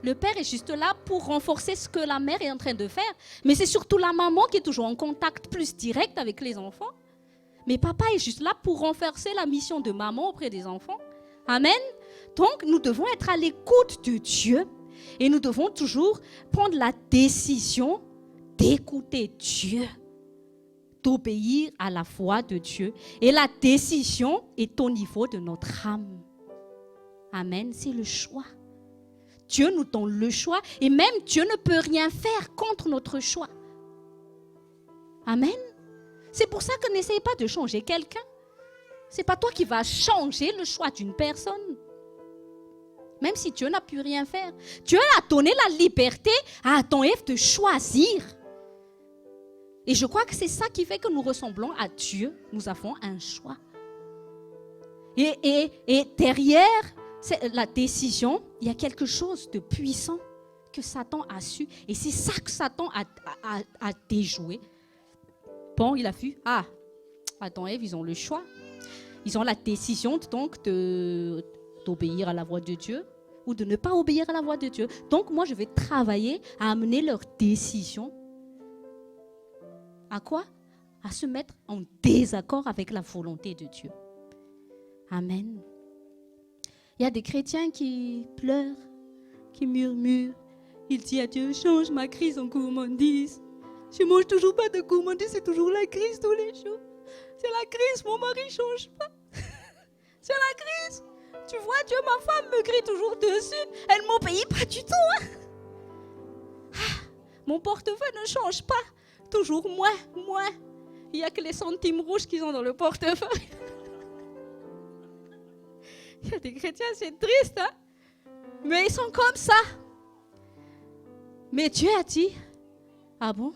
Le père est juste là pour renforcer ce que la mère est en train de faire. Mais c'est surtout la maman qui est toujours en contact plus direct avec les enfants. Mais papa est juste là pour renforcer la mission de maman auprès des enfants. Amen. Donc, nous devons être à l'écoute de Dieu. Et nous devons toujours prendre la décision d'écouter Dieu, d'obéir à la voix de Dieu. Et la décision est au niveau de notre âme. Amen. C'est le choix. Dieu nous donne le choix et même Dieu ne peut rien faire contre notre choix. Amen. C'est pour ça que n'essayez pas de changer quelqu'un. Ce n'est pas toi qui vas changer le choix d'une personne. Même si Dieu n'a pu rien faire. Dieu a donné la liberté à Adam et Ève de choisir. Et je crois que c'est ça qui fait que nous ressemblons à Dieu. Nous avons un choix. Et derrière la décision, il y a quelque chose de puissant que Satan a su. Et c'est ça que Satan a déjoué. Bon, il a vu, Adam et Ève, ils ont le choix. Ils ont la décision donc d'obéir à la voix de Dieu ou de ne pas obéir à la voix de Dieu. Donc moi, je vais travailler à amener leur décision à quoi? À se mettre en désaccord avec la volonté de Dieu. Amen. Il y a des chrétiens qui pleurent, qui murmurent. Ils disent à Dieu, change ma crise en gourmandise. Je ne mange toujours pas de gourmandise, c'est toujours la crise tous les jours. C'est la crise, mon mari ne change pas. C'est la crise. Tu vois, Dieu, ma femme me crie toujours dessus. Elle ne m'obéit pas du tout. Mon portefeuille ne change pas. Toujours moins. Il n'y a que les centimes rouges qui sont dans le portefeuille. Il y a des chrétiens, c'est triste, hein? Mais ils sont comme ça. Mais Dieu a dit, ah bon?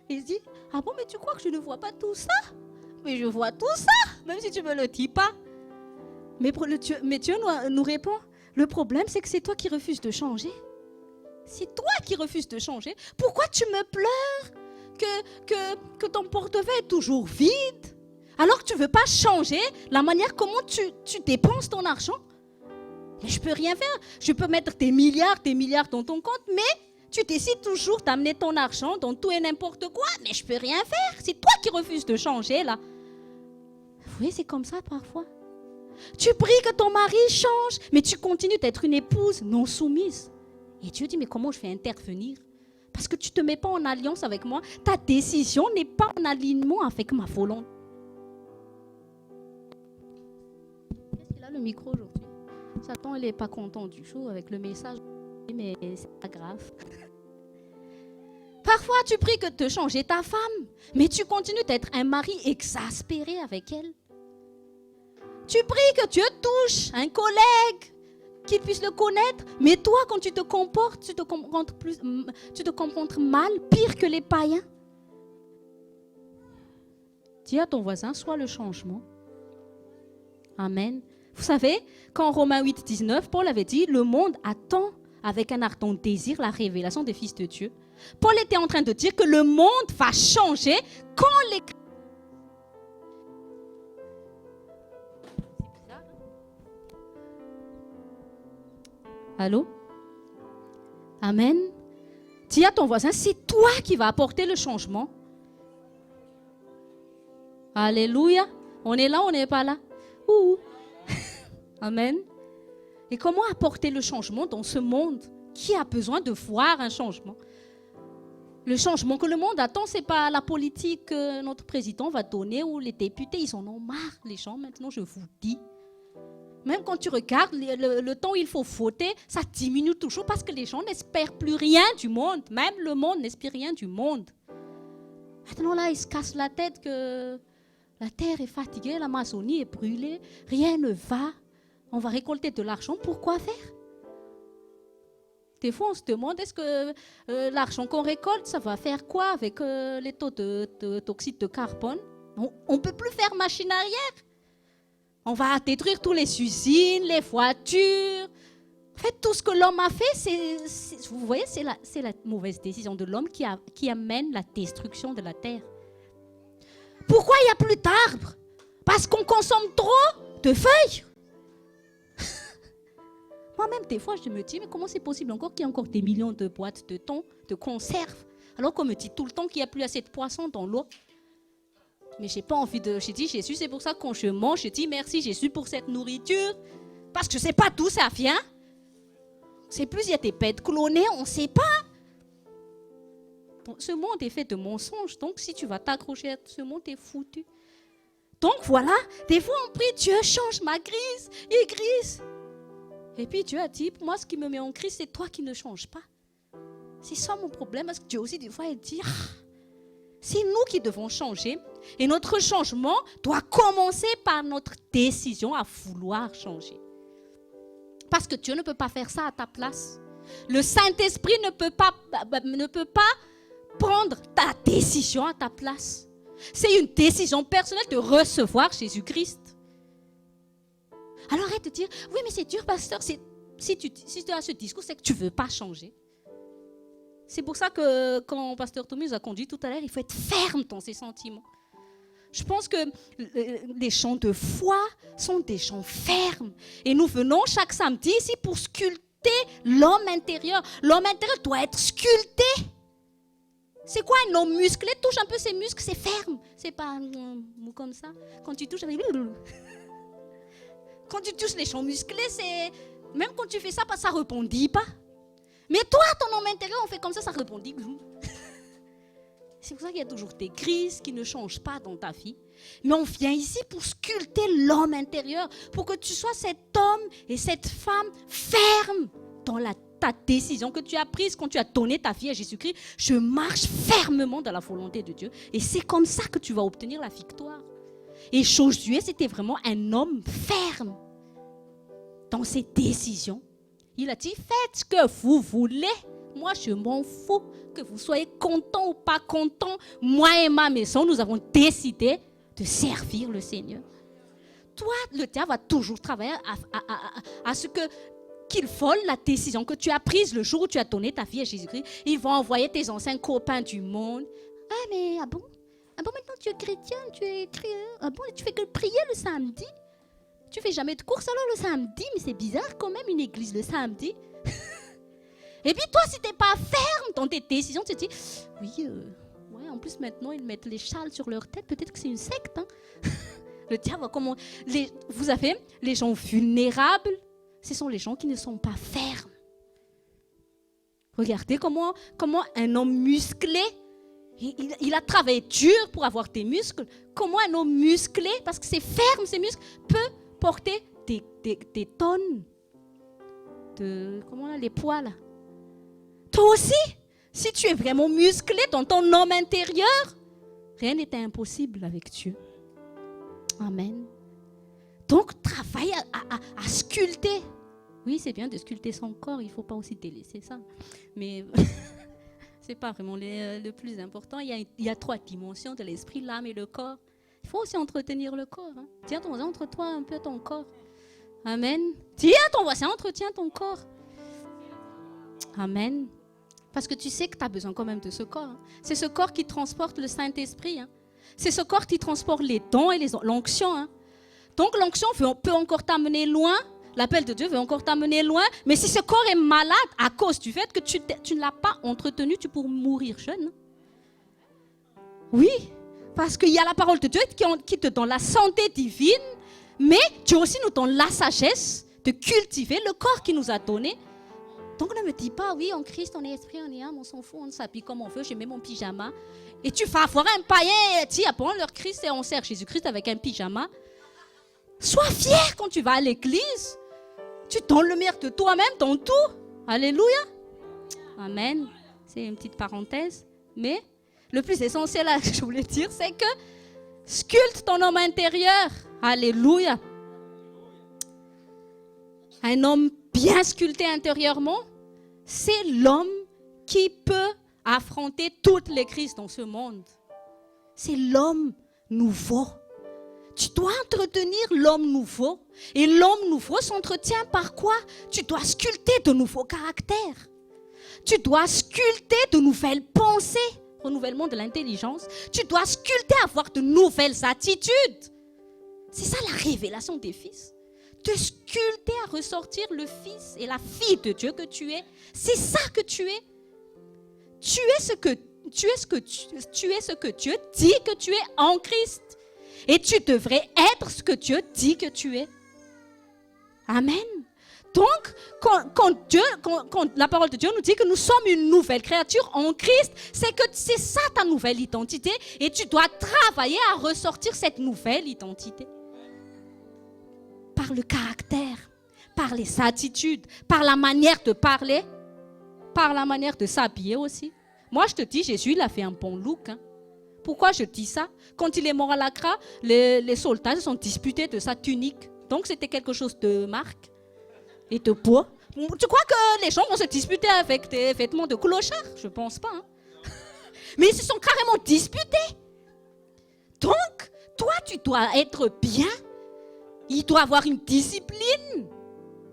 Il dit, ah bon, mais tu crois que je ne vois pas tout ça? Mais je vois tout ça, même si tu ne me le dis pas. Mais Dieu nous répond, le problème c'est que c'est toi qui refuses de changer. C'est toi qui refuses de changer. Pourquoi tu me pleures que ton portefeuille est toujours vide? Alors que tu ne veux pas changer la manière comment tu dépenses ton argent? Mais je ne peux rien faire. Je peux mettre des milliards dans ton compte, mais tu décides toujours d'amener ton argent dans tout et n'importe quoi. Mais je ne peux rien faire. C'est toi qui refuses de changer, là. Vous voyez, c'est comme ça parfois. Tu pries que ton mari change, mais tu continues d'être une épouse non soumise. Et Dieu dit, mais comment je fais intervenir? Parce que tu ne te mets pas en alliance avec moi. Ta décision n'est pas en alignement avec ma volonté. Qu'est-ce qu'il a le micro aujourd'hui? Satan, il n'est pas content du tout avec le message, mais c'est pas grave. Parfois, tu pries que de changer ta femme, mais tu continues d'être un mari exaspéré avec elle. Tu pries que Dieu touche un collègue, qu'il puisse le connaître, mais toi, quand tu te comportes, tu te comportes mal, pire que les païens. Dis à ton voisin, sois le changement. Amen. Vous savez, quand Romains 8, 19, Paul avait dit, le monde attend avec un ardent désir la révélation des fils de Dieu. Paul était en train de dire que le monde va changer quand les... Allô? Amen. Dis à ton voisin, c'est toi qui vas apporter le changement. Alléluia. On est là, on n'est pas là. Ouh. Amen. Et comment apporter le changement dans ce monde qui a besoin de voir un changement? Le changement que le monde attend, ce n'est pas la politique que notre président va donner ou les députés. Ils en ont marre, les gens, maintenant, je vous dis. Même quand tu regardes le temps où il faut voter, ça diminue toujours parce que les gens n'espèrent plus rien du monde. Même le monde n'espère rien du monde. Maintenant, là, ils se cassent la tête que la terre est fatiguée, l'Amazonie est brûlée, rien ne va. On va récolter de l'argent, pourquoi faire? Des fois, on se demande, est-ce que l'argent qu'on récolte, ça va faire quoi avec les taux d'oxyde de carbone? On ne peut plus faire machine arrière. On va détruire toutes les usines, les voitures. En fait, tout ce que l'homme a fait, vous voyez, c'est la mauvaise décision de l'homme qui amène la destruction de la terre. Pourquoi il n'y a plus d'arbres? Parce qu'on consomme trop de feuilles. Moi-même, des fois, je me dis, mais comment c'est possible encore qu'il y ait encore des millions de boîtes de thon, de conserves, alors qu'on me dit tout le temps qu'il n'y a plus assez de poissons dans l'eau. Mais je n'ai pas envie de... J'ai dit, Jésus, c'est pour ça que quand je mange, je dis merci Jésus pour cette nourriture. Parce que je ne sais pas d'où ça vient. C'est plus, il y a des bêtes clonées, on ne sait pas. Ce monde est fait de mensonges, donc si tu vas t'accrocher à ce monde, tu es foutu. Donc voilà, des fois on prie, Dieu change ma crise, et crise. Et puis Dieu a dit, pour moi ce qui me met en crise, c'est toi qui ne changes pas. C'est ça mon problème, parce que Dieu aussi des fois il dit, c'est nous qui devons changer Et notre changement doit commencer par notre décision à vouloir changer. Parce que Dieu ne peut pas faire ça à ta place. Le Saint-Esprit ne peut pas prendre ta décision à ta place. C'est une décision personnelle de recevoir Jésus-Christ. Alors arrête de dire, oui mais c'est dur pasteur, si tu as ce discours, c'est que tu ne veux pas changer. C'est pour ça que quand pasteur Tommy nous a conduit tout à l'heure, il faut être ferme dans ses sentiments. Je pense que les chants de foi sont des chants fermes. Et nous venons chaque samedi ici pour sculpter l'homme intérieur. L'homme intérieur doit être sculpté. C'est quoi un homme musclé? Touche un peu ses muscles, c'est ferme. C'est pas mou comme ça. Quand tu touches les chants musclés, c'est... Même quand tu fais ça, ça ne rebondit pas. Mais toi, ton homme intérieur, on fait comme ça rebondit. C'est pour ça qu'il y a toujours des crises qui ne changent pas dans ta vie. Mais on vient ici pour sculpter l'homme intérieur, pour que tu sois cet homme et cette femme ferme dans ta décision que tu as prise quand tu as donné ta vie à Jésus-Christ. Je marche fermement dans la volonté de Dieu. Et c'est comme ça que tu vas obtenir la victoire. Et Josué, c'était vraiment un homme ferme dans ses décisions. Il a dit, faites ce que vous voulez. Moi, je m'en fous. Que vous soyez content ou pas content, moi et ma maison, nous avons décidé de servir le Seigneur. Toi, le diable va toujours travailler à ce qu'il vole la décision que tu as prise le jour où tu as donné ta vie à Jésus-Christ. Ils vont envoyer tes anciens copains du monde. Ah, mais bon, maintenant tu es chrétien, tu fais que prier le samedi. Tu fais jamais de course alors le samedi, mais c'est bizarre quand même une église le samedi. Et puis toi, si tu n'es pas ferme dans tes décisions, tu te dis, oui, en plus maintenant ils mettent les châles sur leur tête, peut-être que c'est une secte. Hein. Le diable, vous savez, les gens vulnérables, ce sont les gens qui ne sont pas fermes. Regardez comment un homme musclé, il a travaillé dur pour avoir des muscles. Comment un homme musclé, parce que c'est ferme ses muscles, peut porter des tonnes de, les poids là. Toi aussi, si tu es vraiment musclé dans ton homme intérieur, rien n'est impossible avec Dieu. Amen. Donc, travaille à sculpter. Oui, c'est bien de sculpter son corps, il ne faut pas aussi délaisser ça. Mais ce n'est pas vraiment le plus important. Il y a 3 dimensions de l'esprit, l'âme et le corps. Il faut aussi entretenir le corps. Hein. Tiens ton voisin, entre-toi un peu ton corps. Amen. Tiens ton voisin, entretiens ton corps. Amen. Parce que tu sais que tu as besoin quand même de ce corps. Hein. C'est ce corps qui transporte le Saint-Esprit. Hein. C'est ce corps qui transporte les dons et l'onction. Hein. Donc l'onction peut encore t'amener loin. L'appel de Dieu veut encore t'amener loin. Mais si ce corps est malade à cause du fait que tu ne l'as pas entretenu, tu pourrais mourir jeune. Oui, parce qu'il y a la parole de Dieu qui te donne la santé divine. Mais Dieu aussi nous donne la sagesse de cultiver le corps qu'il nous a donné. Donc ne me dis pas, oui, en Christ, on est esprit, on est âme, on s'en fout, on s'habille comme on veut, je mets mon pyjama. Et tu vas avoir un païen, tiens, bon, leur Christ, et on sert Jésus-Christ avec un pyjama. Sois fier quand tu vas à l'église. Tu donnes le meilleur de toi-même dans tout. Alléluia. Amen. C'est une petite parenthèse. Mais le plus essentiel que je voulais dire, c'est que sculpte ton homme intérieur. Alléluia. Un homme bien sculpté intérieurement, c'est l'homme qui peut affronter toutes les crises dans ce monde. C'est l'homme nouveau. Tu dois entretenir l'homme nouveau. Et l'homme nouveau s'entretient par quoi? Tu dois sculpter de nouveaux caractères. Tu dois sculpter de nouvelles pensées, renouvellement de l'intelligence. Tu dois sculpter, avoir de nouvelles attitudes. C'est ça la révélation des fils. Te sculpter à ressortir le fils et la fille de Dieu que tu es. C'est ça que tu es. Tu es ce que Dieu dit que tu es en Christ. Et tu devrais être ce que Dieu dit que tu es. Amen. Donc, quand la parole de Dieu nous dit que nous sommes une nouvelle créature en Christ, c'est ça ta nouvelle identité. Et tu dois travailler à ressortir cette nouvelle identité. Par le caractère, par les attitudes, par la manière de parler, par la manière de s'habiller aussi. Moi, je te dis, Jésus, il a fait un bon look. Hein. Pourquoi je dis ça? Quand il est mort à l'Accra, les soldats se sont disputés de sa tunique. Donc c'était quelque chose de marque et de poids. Tu crois que les gens vont se disputer avec des vêtements de clochard? Je pense pas. Hein. Mais ils se sont carrément disputés. Donc, toi, tu dois être bien. Il doit y avoir une discipline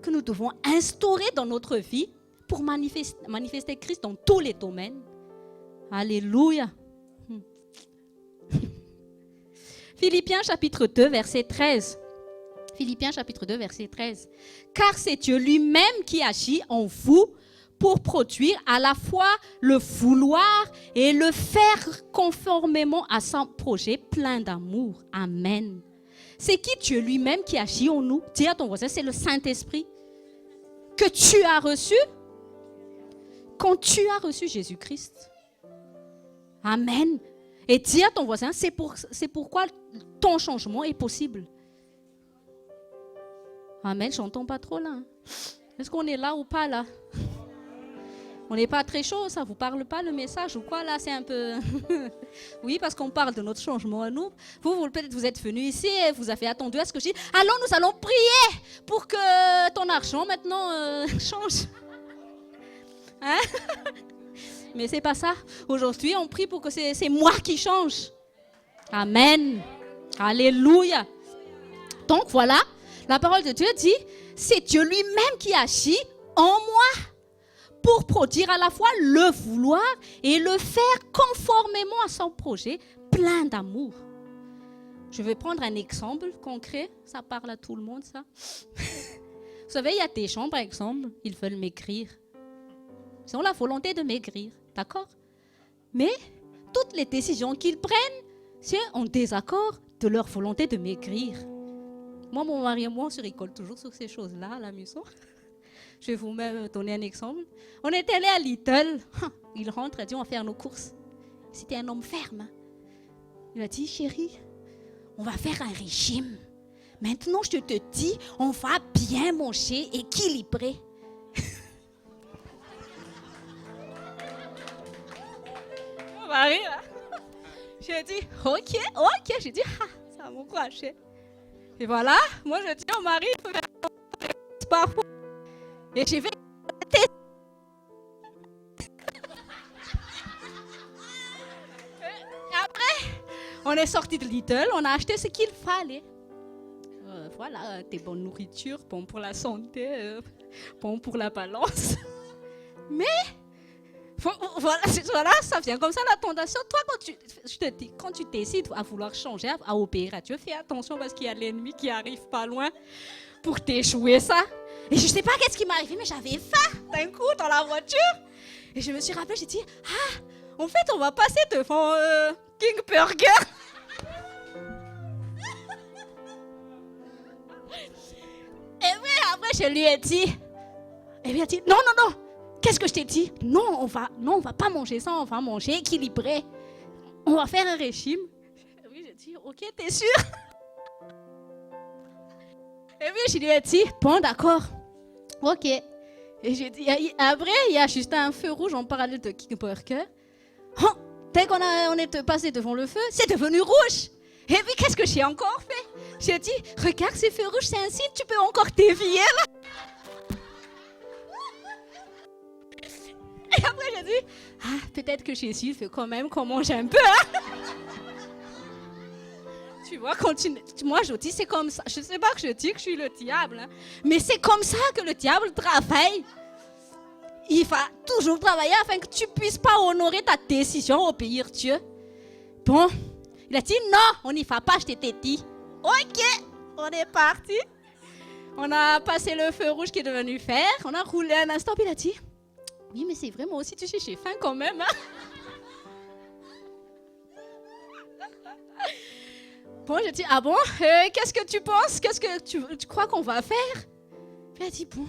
que nous devons instaurer dans notre vie pour manifester Christ dans tous les domaines. Alléluia. Philippiens chapitre 2, verset 13. Philippiens chapitre 2, verset 13. Car c'est Dieu lui-même qui agit en vous pour produire à la fois le vouloir et le faire conformément à son projet plein d'amour. Amen. C'est qui Dieu lui-même qui agit en nous? Dis à ton voisin, c'est le Saint-Esprit que tu as reçu quand tu as reçu Jésus-Christ. Amen. Et dis à ton voisin, c'est pourquoi ton changement est possible. Amen, je n'entends pas trop là. Hein. Est-ce qu'on est là ou pas là? On n'est pas très chaud, ça ne vous parle pas le message ou quoi là? C'est un peu... Oui, parce qu'on parle de notre changement à nous. Vous peut-être vous êtes venus ici et vous avez attendu à ce que je dise. Alors nous allons prier pour que ton argent maintenant change. Hein? Mais c'est pas ça. Aujourd'hui, on prie pour que c'est moi qui change. Amen. Alléluia. Donc voilà, la parole de Dieu dit, c'est Dieu lui-même qui agit en moi pour produire à la fois le vouloir et le faire conformément à son projet plein d'amour. Je vais prendre un exemple concret. Ça parle à tout le monde, ça. Vous savez, il y a des gens, par exemple, ils veulent maigrir. Ils ont la volonté de maigrir, d'accord? Mais toutes les décisions qu'ils prennent, c'est en désaccord de leur volonté de maigrir. Moi, mon mari et moi, on se rigole toujours sur ces choses-là à la maison. Je vais vous même donner un exemple. On était allé à Lidl. Il rentre et dit, on va faire nos courses. C'était un homme ferme. Il a dit, chérie, on va faire un régime. Maintenant, je te dis, on va bien manger, équilibré. Mon mari, là, j'ai dit, ok. J'ai dit, ça va m'encourager. Et voilà, moi je dis au mari, il faut faire parfois. Et j'ai fait après, on est sorti de Lidl, on a acheté ce qu'il fallait. Voilà, des bonnes nourritures, bon pour la santé, bon pour la balance. Mais, voilà, ça vient comme ça la tentation. Toi, je te dis, quand tu décides à vouloir changer, à obéir à Dieu, fais attention parce qu'il y a l'ennemi qui arrive pas loin pour t'échouer ça. Et je ne sais pas qu'est-ce qui m'est arrivé, mais j'avais faim d'un coup dans la voiture. Et je me suis rappelée, j'ai dit, en fait, on va passer devant King Burger. Et oui, après, je lui ai dit, et lui a dit, non. Qu'est-ce que je t'ai dit? Non, on va pas manger ça, on va manger équilibré. On va faire un régime. Oui, j'ai dit, ok, t'es sûr? Et puis, je lui ai dit, bon, d'accord. Ok. Et j'ai dit, après, il y a juste un feu rouge en parallèle de King Burger. Oh, dès qu'on est passé devant le feu, c'est devenu rouge. Et puis, qu'est-ce que j'ai encore fait? J'ai dit, regarde, ces feux rouges, c'est un signe, tu peux encore dévier là. Et après, j'ai dit, peut-être que Jésus fait quand même qu'on mange un peu. Hein? Tu vois, moi je dis c'est comme ça. Je ne sais pas que je dis que je suis le diable, hein, mais c'est comme ça que le diable travaille. Il va toujours travailler afin que tu ne puisses pas honorer ta décision, obéir Dieu. Bon, il a dit non, on n'y va pas, je t'ai dit. Ok, on est parti. On a passé le feu rouge qui est devenu vert. On a roulé un instant, puis il a dit, oui, mais c'est vrai, moi aussi, tu sais, j'ai faim quand même. Hein? Bon, je dis, bon, qu'est-ce que tu penses? Qu'est-ce que tu crois qu'on va faire? Puis elle dit, bon,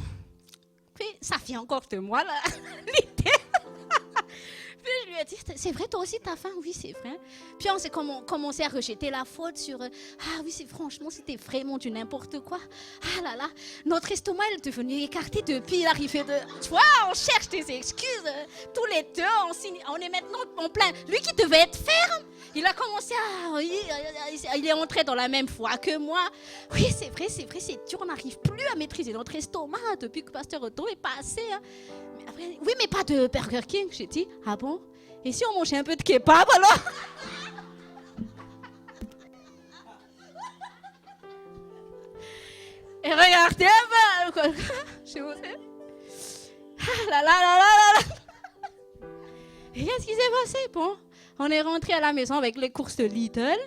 puis ça vient encore de moi, là, l'idée. Puis je lui ai dit, c'est vrai, toi aussi, t'as faim? Oui, c'est vrai. Puis on s'est commencé à rejeter la faute sur, oui, franchement, c'était vraiment du n'importe quoi. Ah là là, notre estomac est devenu écarté depuis l'arrivée de... Tu vois, on cherche des excuses. Tous les deux, on est maintenant en plein... Lui qui devait être ferme, Il a commencé il est entré dans la même foi que moi. Oui, c'est vrai, c'est dur, on n'arrive plus à maîtriser notre estomac depuis que Pasteur Otto est passé. Hein. Mais après, oui, mais pas de Burger King. J'ai dit, ah bon? Et si on mangeait un peu de kebab alors? Et regardez, je vous ai... Ah là là là là là. Et qu'est-ce qui s'est passé? Bon, on est rentré à la maison avec les courses de Lidl.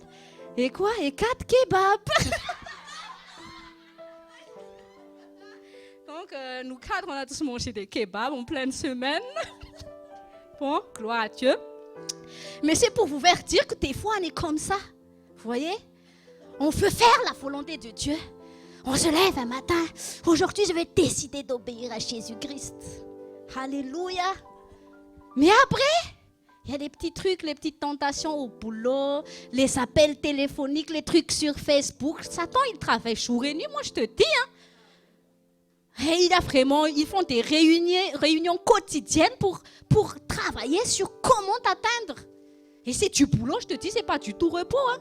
Et quoi? Et 4 kebabs. Donc, nous 4, on a tous mangé des kebabs en pleine semaine. Bon, gloire à Dieu. Mais c'est pour vous faire dire que des fois, on est comme ça. Vous voyez? On veut faire la volonté de Dieu. On se lève un matin. Aujourd'hui, je vais décider d'obéir à Jésus-Christ. Alléluia. Mais après, il y a des petits trucs, les petites tentations au boulot, les appels téléphoniques, les trucs sur Facebook. Satan, il travaille jour et nuit, moi je te dis. Hein. Et ils font des réunions quotidiennes pour travailler sur comment t'atteindre. Et c'est du boulot, je te dis, c'est pas du tout repos. Hein.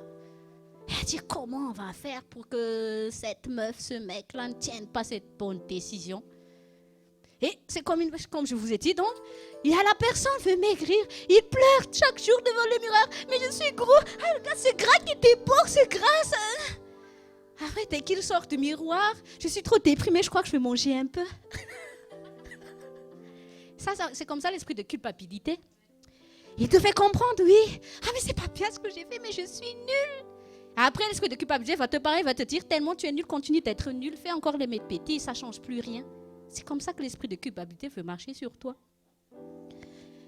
Et dire comment on va faire pour que cette meuf, ce mec-là ne tienne pas cette bonne décision. Et c'est comme je vous ai dit, donc, il y a la personne qui veut maigrir, il pleure chaque jour devant le miroir, mais je suis gros, ah, regarde ce gras qui était beau, ce gras, ça... Après, dès qu'il sort du miroir, je suis trop déprimée, je crois que je vais manger un peu. Ça, c'est comme ça l'esprit de culpabilité. Il te fait comprendre, oui, ah mais c'est pas bien ce que j'ai fait, mais je suis nulle. Après, l'esprit de culpabilité va te parler, va te dire, tellement tu es nul, continue d'être nul, fais encore les mètres petits, ça ne change plus rien. C'est comme ça que l'esprit de culpabilité veut marcher sur toi.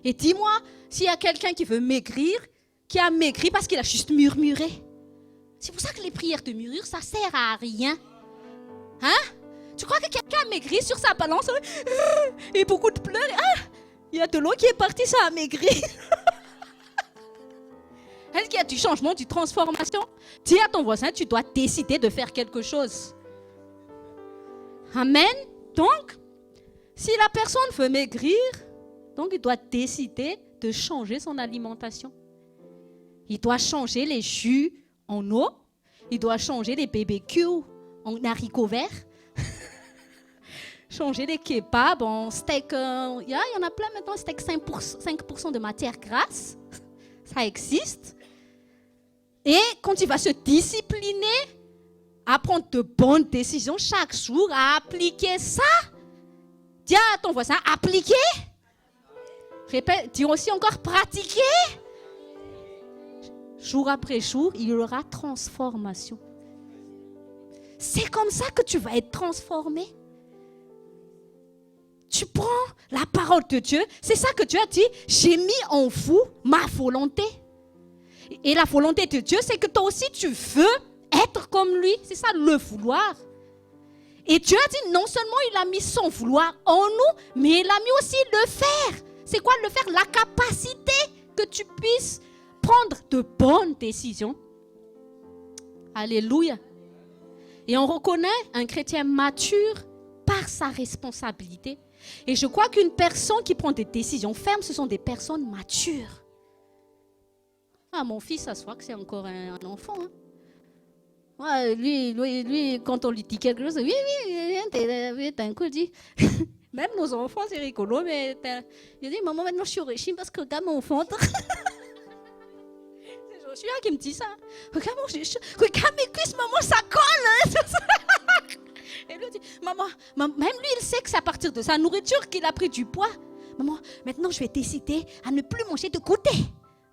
Et dis-moi, s'il y a quelqu'un qui veut maigrir, qui a maigri parce qu'il a juste murmuré. C'est pour ça que les prières de murmure, ça ne sert à rien. Hein? Tu crois que quelqu'un a maigri sur sa balance et beaucoup de pleurs? Ah, il y a de l'eau qui est partie, ça a maigri. Est-ce qu'il y a du changement, du transformation? Dis à ton voisin, tu dois décider de faire quelque chose. Amen. Donc, si la personne veut maigrir, donc il doit décider de changer son alimentation. Il doit changer les jus en eau. Il doit changer les BBQ en haricots verts. Changer les kebabs en steak. Il y en a plein maintenant, steak 5% de matière grasse. Ça existe. Et quand il va se discipliner, à prendre de bonnes décisions chaque jour, à appliquer ça. Dis à ton voisin, appliquer. Répète, dis aussi encore pratiquer. Jour après jour, il y aura transformation. C'est comme ça que tu vas être transformé. Tu prends la parole de Dieu. C'est ça que Dieu a dit. J'ai mis en vous ma volonté. Et la volonté de Dieu, c'est que toi aussi tu veux être comme lui. C'est ça le vouloir. Et Dieu a dit non seulement il a mis son vouloir en nous, mais il a mis aussi le faire. C'est quoi le faire? La capacité que tu puisses prendre de bonnes décisions. Alléluia. Et on reconnaît un chrétien mature par sa responsabilité. Et je crois qu'une personne qui prend des décisions fermes, ce sont des personnes matures. Ah, mon fils, ça se voit que c'est encore un enfant. Hein. Ouais, lui, quand on lui dit quelque chose, oui, d'un coup, il dit, même nos enfants, c'est rigolo, mais il dit, maman, maintenant je suis au régime parce que regarde mon ventre. C'est Joshua qui me dit ça. Regarde mes cuisses, maman, ça colle. Hein. Et lui dit, maman, même lui, il sait que c'est à partir de sa nourriture qu'il a pris du poids. Maman, maintenant je vais décider à ne plus manger de goûter.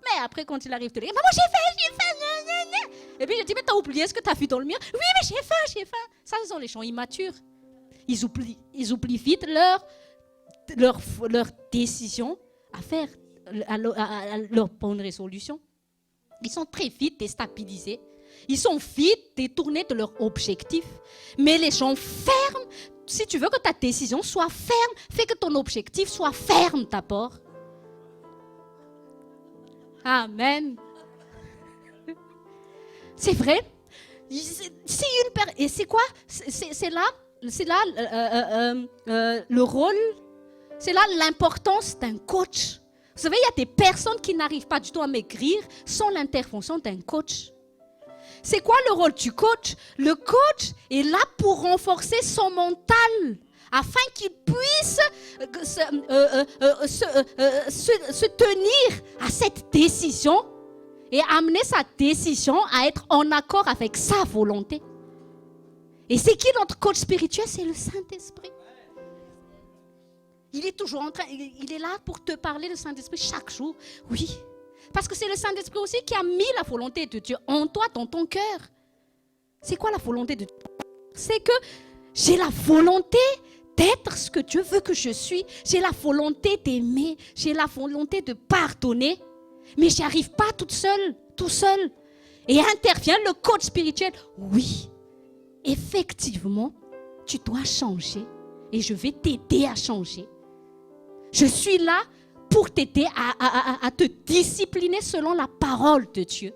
Mais après, quand il arrive, il dit, maman, j'ai faim. Et puis je dis, mais t'as oublié ce que t'as vu dans le mur? Oui, mais j'ai faim. Ça, ce sont les gens immatures. Ils oublient vite leur décision à faire, à leur bonne résolution. Ils sont très vite déstabilisés. Ils sont vite détournés de leur objectif. Mais les gens fermes, si tu veux que ta décision soit ferme, fais que ton objectif soit ferme d'abord. Amen. C'est vrai. Et c'est quoi? C'est là le rôle, c'est là l'importance d'un coach. Vous savez, il y a des personnes qui n'arrivent pas du tout à maigrir sans l'intervention d'un coach. C'est quoi le rôle du coach? Le coach est là pour renforcer son mental afin qu'il puisse se tenir à cette décision et amener sa décision à être en accord avec sa volonté. Et c'est qui notre coach spirituel? C'est le Saint-Esprit. Il est toujours il est là pour te parler, le Saint-Esprit, chaque jour. Oui, parce que c'est le Saint-Esprit aussi qui a mis la volonté de Dieu en toi, dans ton cœur. C'est quoi la volonté de Dieu? C'est que j'ai la volonté d'être ce que Dieu veut que je suis. J'ai la volonté d'aimer. J'ai la volonté de pardonner. Mais je n'y arrive pas toute seule, tout seul. Et intervient le coach spirituel. Oui, effectivement, tu dois changer. Et je vais t'aider à changer. Je suis là pour t'aider à te discipliner selon la parole de Dieu.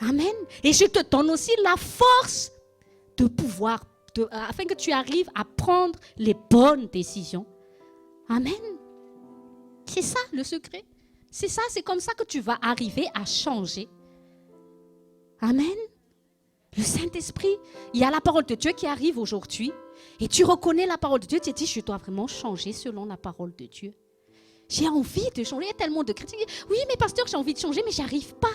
Amen. Et je te donne aussi la force de pouvoir, afin que tu arrives à prendre les bonnes décisions. Amen. C'est ça le secret. C'est ça, c'est comme ça que tu vas arriver à changer. Amen. Le Saint-Esprit, il y a la parole de Dieu qui arrive aujourd'hui. Et tu reconnais la parole de Dieu, tu te dis, je dois vraiment changer selon la parole de Dieu. J'ai envie de changer. Il y a tellement de chrétiens qui disent, oui, mais pasteur, j'ai envie de changer, mais je n'y arrive pas.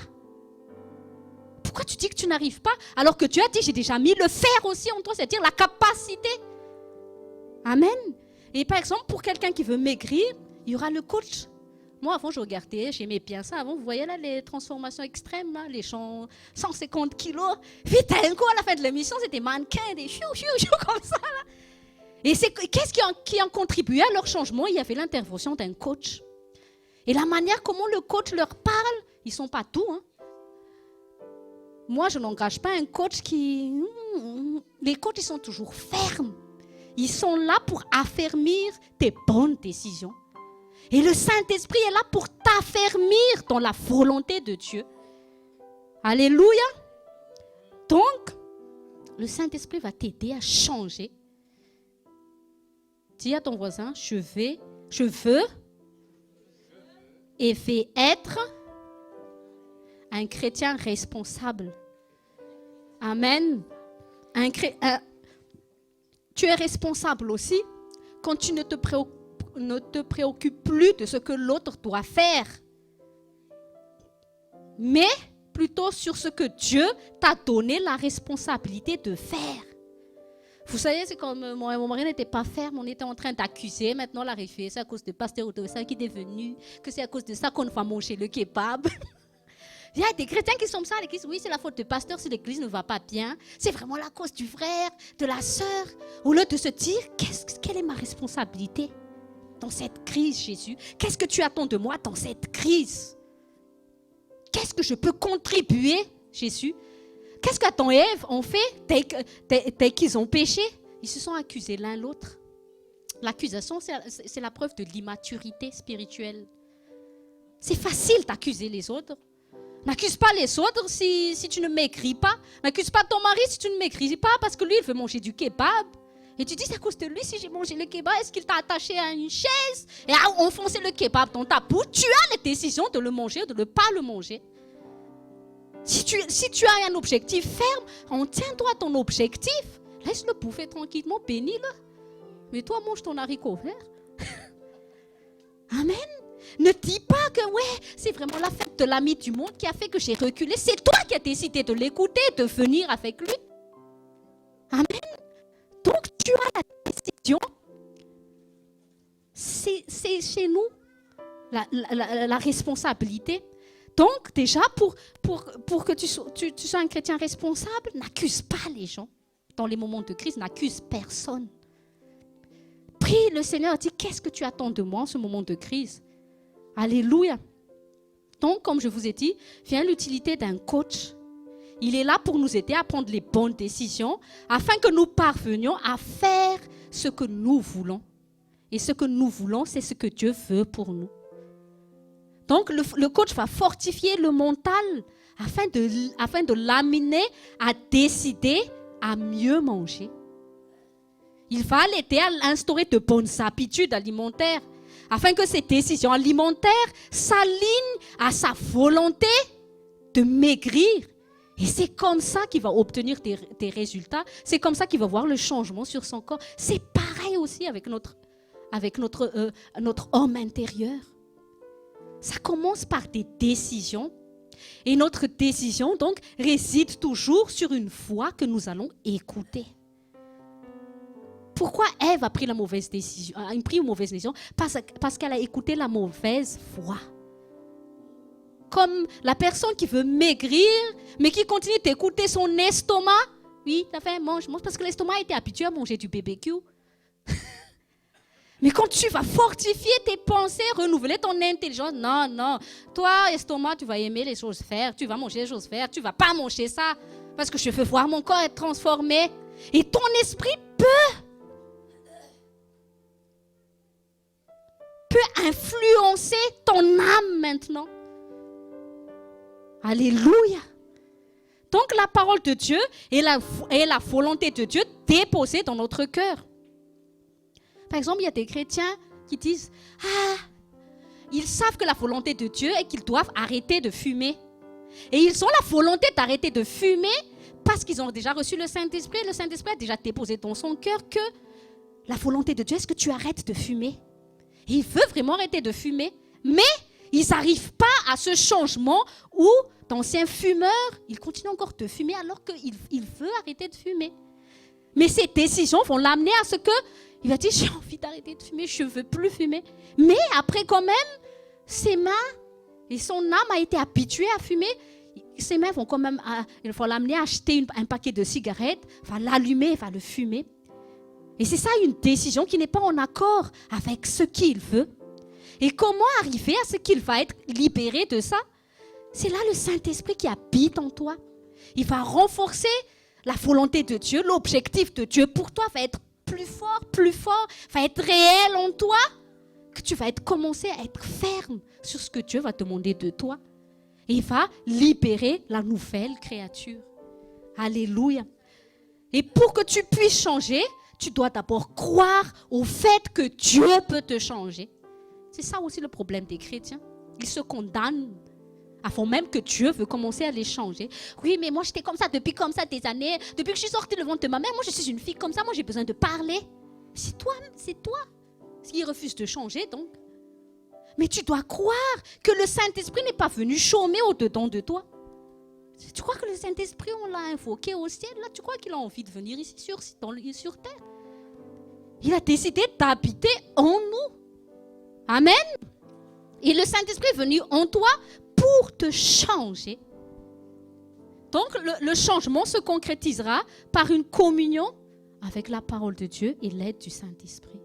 Pourquoi tu dis que tu n'arrives pas alors que Dieu a dit, j'ai déjà mis le faire aussi en toi, c'est-à-dire la capacité. Amen. Et par exemple, pour quelqu'un qui veut maigrir, il y aura le coach. Moi, avant, je regardais, j'aimais bien ça. Avant, vous voyez là, les transformations extrêmes, là, les gens 150 kilos. Vite, d'un coup, à la fin de l'émission, c'était mannequins, des chou comme ça. Là. Et qu'est-ce qui en contribuait à leur changement? Il y avait l'intervention d'un coach. Et la manière comment le coach leur parle, ils ne sont pas tout. Hein. Moi, je n'engage pas un coach qui... Les coachs, ils sont toujours fermes. Ils sont là pour affermir tes bonnes décisions. Et le Saint-Esprit est là pour t'affermir dans la volonté de Dieu. Alléluia. Donc, le Saint-Esprit va t'aider à changer. Dis à ton voisin, je veux et vais être un chrétien responsable. Amen. Tu es responsable aussi quand tu ne te préoccupe plus de ce que l'autre doit faire, mais plutôt sur ce que Dieu t'a donné la responsabilité de faire. Vous savez, c'est comme mon mari n'était pas ferme, on était en train d'accuser maintenant l'arrivée, c'est à cause de pasteur ou de ça qui est venu, que c'est à cause de ça qu'on va manger le kebab. Il y a des chrétiens qui sont ça à l'église, oui, c'est la faute du pasteur si l'église ne va pas bien, c'est vraiment la cause du frère, de la sœur. Au lieu de se dire, quelle est ma responsabilité dans cette crise, Jésus? Qu'est-ce que tu attends de moi dans cette crise? Qu'est-ce que je peux contribuer, Jésus? Qu'est-ce qu'Adam et Ève ont fait dès qu'ils ont péché? Ils se sont accusés l'un l'autre. L'accusation, c'est la preuve de l'immaturité spirituelle. C'est facile d'accuser les autres. N'accuse pas les autres si tu ne maigris pas. N'accuse pas ton mari si tu ne maigris pas parce que lui, il veut manger du kebab. Et tu dis, c'est à cause de lui, si j'ai mangé le kebab, est-ce qu'il t'a attaché à une chaise et a enfoncé le kebab dans ta bouche? Tu as la décision de le manger ou de ne pas le manger. Si tu as un objectif ferme, on tiens-toi à ton objectif. Laisse-le bouffer tranquillement, bénis-le. Mais toi, mange ton haricot vert. Amen. Ne dis pas que c'est vraiment la fête de l'ami du monde qui a fait que j'ai reculé. C'est toi qui as décidé de l'écouter, de venir avec lui. Amen. Donc, tu as la décision. C'est chez nous la responsabilité. Donc, déjà, pour que tu sois un chrétien responsable, n'accuse pas les gens. Dans les moments de crise, n'accuse personne. Prie le Seigneur, dis, qu'est-ce que tu attends de moi en ce moment de crise? Alléluia. Donc, comme je vous ai dit, vient l'utilité d'un coach. Il est là pour nous aider à prendre les bonnes décisions afin que nous parvenions à faire ce que nous voulons. Et ce que nous voulons, c'est ce que Dieu veut pour nous. Donc, le coach va fortifier le mental afin de l'amener à décider à mieux manger. Il va l'aider à instaurer de bonnes habitudes alimentaires afin que ses décisions alimentaires s'alignent à sa volonté de maigrir. Et c'est comme ça qu'il va obtenir des résultats. C'est comme ça qu'il va voir le changement sur son corps. C'est pareil aussi avec notre homme intérieur. Ça commence par des décisions. Et notre décision, donc, réside toujours sur une foi que nous allons écouter. Pourquoi Ève a pris la mauvaise décision, parce qu'elle a écouté la mauvaise foi. Comme la personne qui veut maigrir, mais qui continue d'écouter son estomac. Oui, t'as fait, mange, parce que l'estomac était habitué à manger du BBQ. Mais quand tu vas fortifier tes pensées, renouveler ton intelligence, non, toi, estomac, tu vas aimer les choses faire, tu vas manger les choses faire, tu vas pas manger ça, parce que je veux voir mon corps être transformé. Et ton esprit peut influencer ton âme maintenant. Alléluia. Donc la parole de Dieu est la volonté de Dieu déposée dans notre cœur. Par exemple, il y a des chrétiens qui disent ils savent que la volonté de Dieu est qu'ils doivent arrêter de fumer. Et ils ont la volonté d'arrêter de fumer parce qu'ils ont déjà reçu le Saint-Esprit. Le Saint-Esprit a déjà déposé dans son cœur que la volonté de Dieu, est-ce que tu arrêtes de fumer? Et ils veulent vraiment arrêter de fumer, mais ils n'arrivent pas à ce changement où d'anciens fumeurs, ils continuent encore de fumer alors qu'il veut arrêter de fumer. Mais ces décisions vont l'amener à ce que il va dire, j'ai envie d'arrêter de fumer, je ne veux plus fumer. Mais après quand même, ses mains et son âme a été habituée à fumer. Ses mains vont quand même, il faut l'amener à acheter un paquet de cigarettes, va l'allumer, va le fumer. Et c'est ça une décision qui n'est pas en accord avec ce qu'il veut. Et comment arriver à ce qu'il va être libéré de ça? C'est là le Saint-Esprit qui habite en toi. Il va renforcer la volonté de Dieu, l'objectif de Dieu pour toi va être plus fort, va être réel en toi, que tu vas commencer à être ferme sur ce que Dieu va demander de toi. Et il va libérer la nouvelle créature. Alléluia. Et pour que tu puisses changer, tu dois d'abord croire au fait que Dieu peut te changer. C'est ça aussi le problème des chrétiens. Ils se condamnent avant même que Dieu veut commencer à les changer. Oui, mais moi j'étais comme ça depuis des années. Depuis que je suis sortie de ventre de ma mère, moi je suis une fille comme ça, moi j'ai besoin de parler. C'est toi. S'il refuse de changer donc. Mais tu dois croire que le Saint-Esprit n'est pas venu chômer au-dedans de toi. Tu crois que le Saint-Esprit, on l'a invoqué au ciel, là, tu crois qu'il a envie de venir ici sur terre? Il a décidé d'habiter en nous. Amen. Et le Saint-Esprit est venu en toi pour te changer. Donc, le changement se concrétisera par une communion avec la parole de Dieu et l'aide du Saint-Esprit.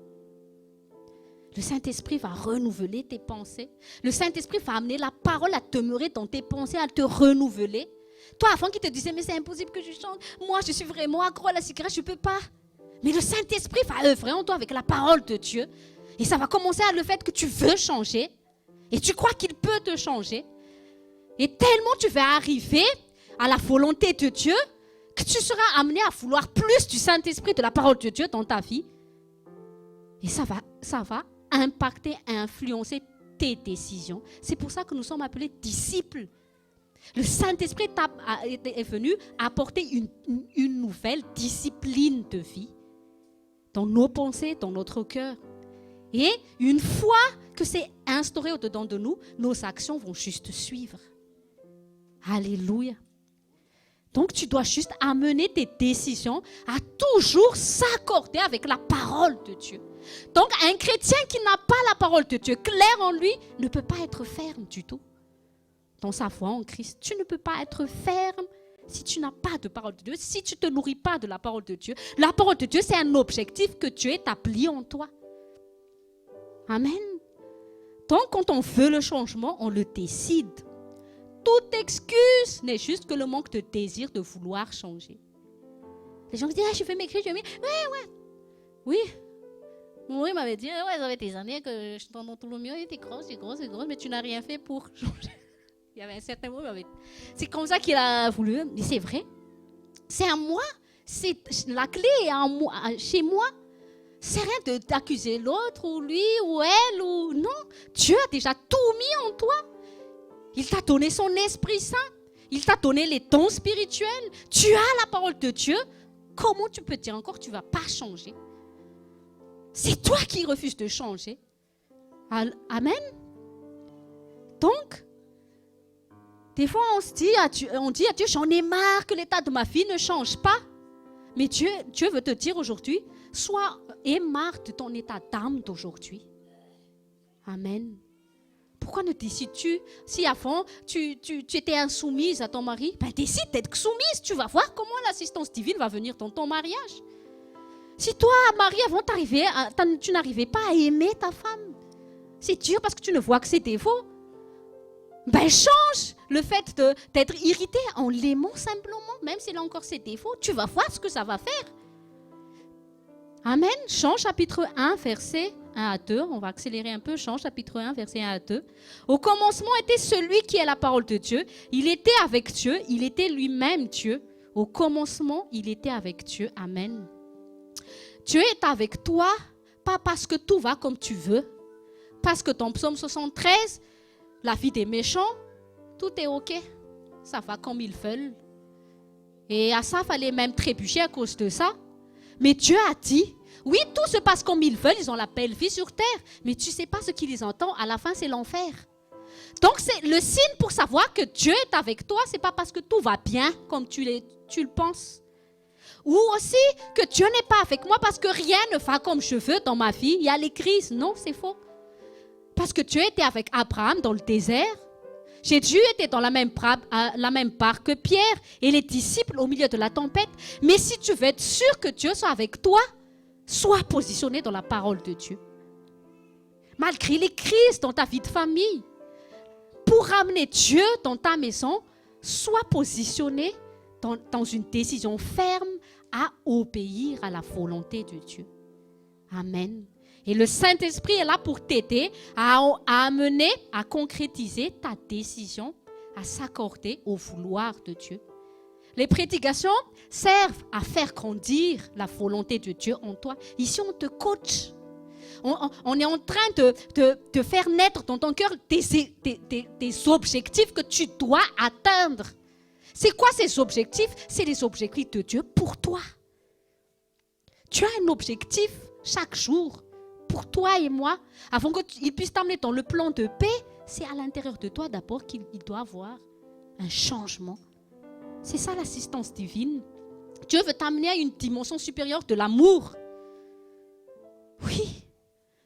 Le Saint-Esprit va renouveler tes pensées. Le Saint-Esprit va amener la parole à demeurer dans tes pensées, à te renouveler. Toi, avant qu'il te disait, mais c'est impossible que je change. Moi, je suis vraiment accro à la cigarette, je ne peux pas. Mais le Saint-Esprit va œuvrer en toi avec la parole de Dieu. Et ça va commencer à le fait que tu veux changer. Et tu crois qu'il peut te changer. Et tellement tu vas arriver à la volonté de Dieu que tu seras amené à vouloir plus du Saint-Esprit, de la parole de Dieu dans ta vie. Et ça va impacter, influencer tes décisions. C'est pour ça que nous sommes appelés disciples. Le Saint-Esprit est venu apporter une nouvelle discipline de vie dans nos pensées, dans notre cœur. Et une fois que c'est instauré au-dedans de nous, nos actions vont juste suivre. Alléluia. Donc tu dois juste amener tes décisions à toujours s'accorder avec la parole de Dieu. Donc un chrétien qui n'a pas la parole de Dieu claire en lui ne peut pas être ferme du tout. Dans sa foi en Christ, tu ne peux pas être ferme si tu n'as pas de parole de Dieu, si tu ne te nourris pas de la parole de Dieu. La parole de Dieu, c'est un objectif que Dieu établit en toi. Amen. Donc, quand on veut le changement, on le décide. Toute excuse n'est juste que le manque de désir de vouloir changer. Les gens me disent, je veux maigrir, je veux maigrir. Ouais. Oui. Mon mari m'avait dit, ça fait des années que je t'entends tout le mieux, t'es grosse, mais tu n'as rien fait pour changer. Il y avait un certain mot, c'est comme ça qu'il a voulu. Mais c'est vrai. C'est à moi. La clé est chez moi. C'est rien d'accuser l'autre ou lui ou elle ou non. Dieu a déjà tout mis en toi. Il t'a donné son Esprit Saint. Il t'a donné les dons spirituels. Tu as la parole de Dieu. Comment tu peux dire encore que tu ne vas pas changer? C'est toi qui refuses de changer. Amen. Donc, des fois on dit à Dieu, j'en ai marre que l'état de ma vie ne change pas. Mais Dieu veut te dire aujourd'hui, aie marre de ton état d'âme d'aujourd'hui. Amen. Pourquoi ne décides-tu, si avant tu étais insoumise à ton mari, décide d'être soumise, tu vas voir comment l'assistance divine va venir dans ton mariage. Si toi, Marie, avant tu n'arrivais pas à aimer ta femme, c'est dur parce que tu ne vois que ses défauts, change le fait d'être irrité en l'aimant simplement, même s'il a encore ses défauts, tu vas voir ce que ça va faire. Amen. Jean chapitre 1, verset 1 à 2. On va accélérer un peu. Jean chapitre 1, verset 1 à 2. Au commencement était celui qui est la parole de Dieu. Il était avec Dieu. Il était lui-même Dieu. Au commencement, il était avec Dieu. Amen. Dieu est avec toi, pas parce que tout va comme tu veux. Parce que ton psaume 73, la vie des méchants, tout est OK. Ça va comme ils veulent. Et à ça, il fallait même trébucher à cause de ça. Mais Dieu a dit, oui, tout se passe comme ils veulent, ils ont la belle vie sur terre, mais tu ne sais pas ce qui les entend, à la fin, c'est l'enfer. Donc, c'est le signe pour savoir que Dieu est avec toi, ce n'est pas parce que tout va bien comme tu le penses. Ou aussi que Dieu n'est pas avec moi parce que rien ne va comme je veux dans ma vie, il y a les crises. Non, c'est faux. Parce que Dieu était avec Abraham dans le désert. Jésus était dans la même barque que Pierre et les disciples au milieu de la tempête. Mais si tu veux être sûr que Dieu soit avec toi, sois positionné dans la parole de Dieu. Malgré les crises dans ta vie de famille, pour ramener Dieu dans ta maison, sois positionné dans une décision ferme à obéir à la volonté de Dieu. Amen. Et le Saint-Esprit est là pour t'aider à amener, à concrétiser ta décision, à s'accorder au vouloir de Dieu. Les prédications servent à faire grandir la volonté de Dieu en toi. Ici, on te coach. On est en train de faire naître dans ton cœur des objectifs que tu dois atteindre. C'est quoi ces objectifs? C'est les objectifs de Dieu pour toi. Tu as un objectif chaque jour. Pour toi et moi, avant qu'il puisse t'amener dans le plan de paix, c'est à l'intérieur de toi d'abord qu'il doit avoir un changement. C'est ça l'assistance divine. Dieu veut t'amener à une dimension supérieure de l'amour. Oui.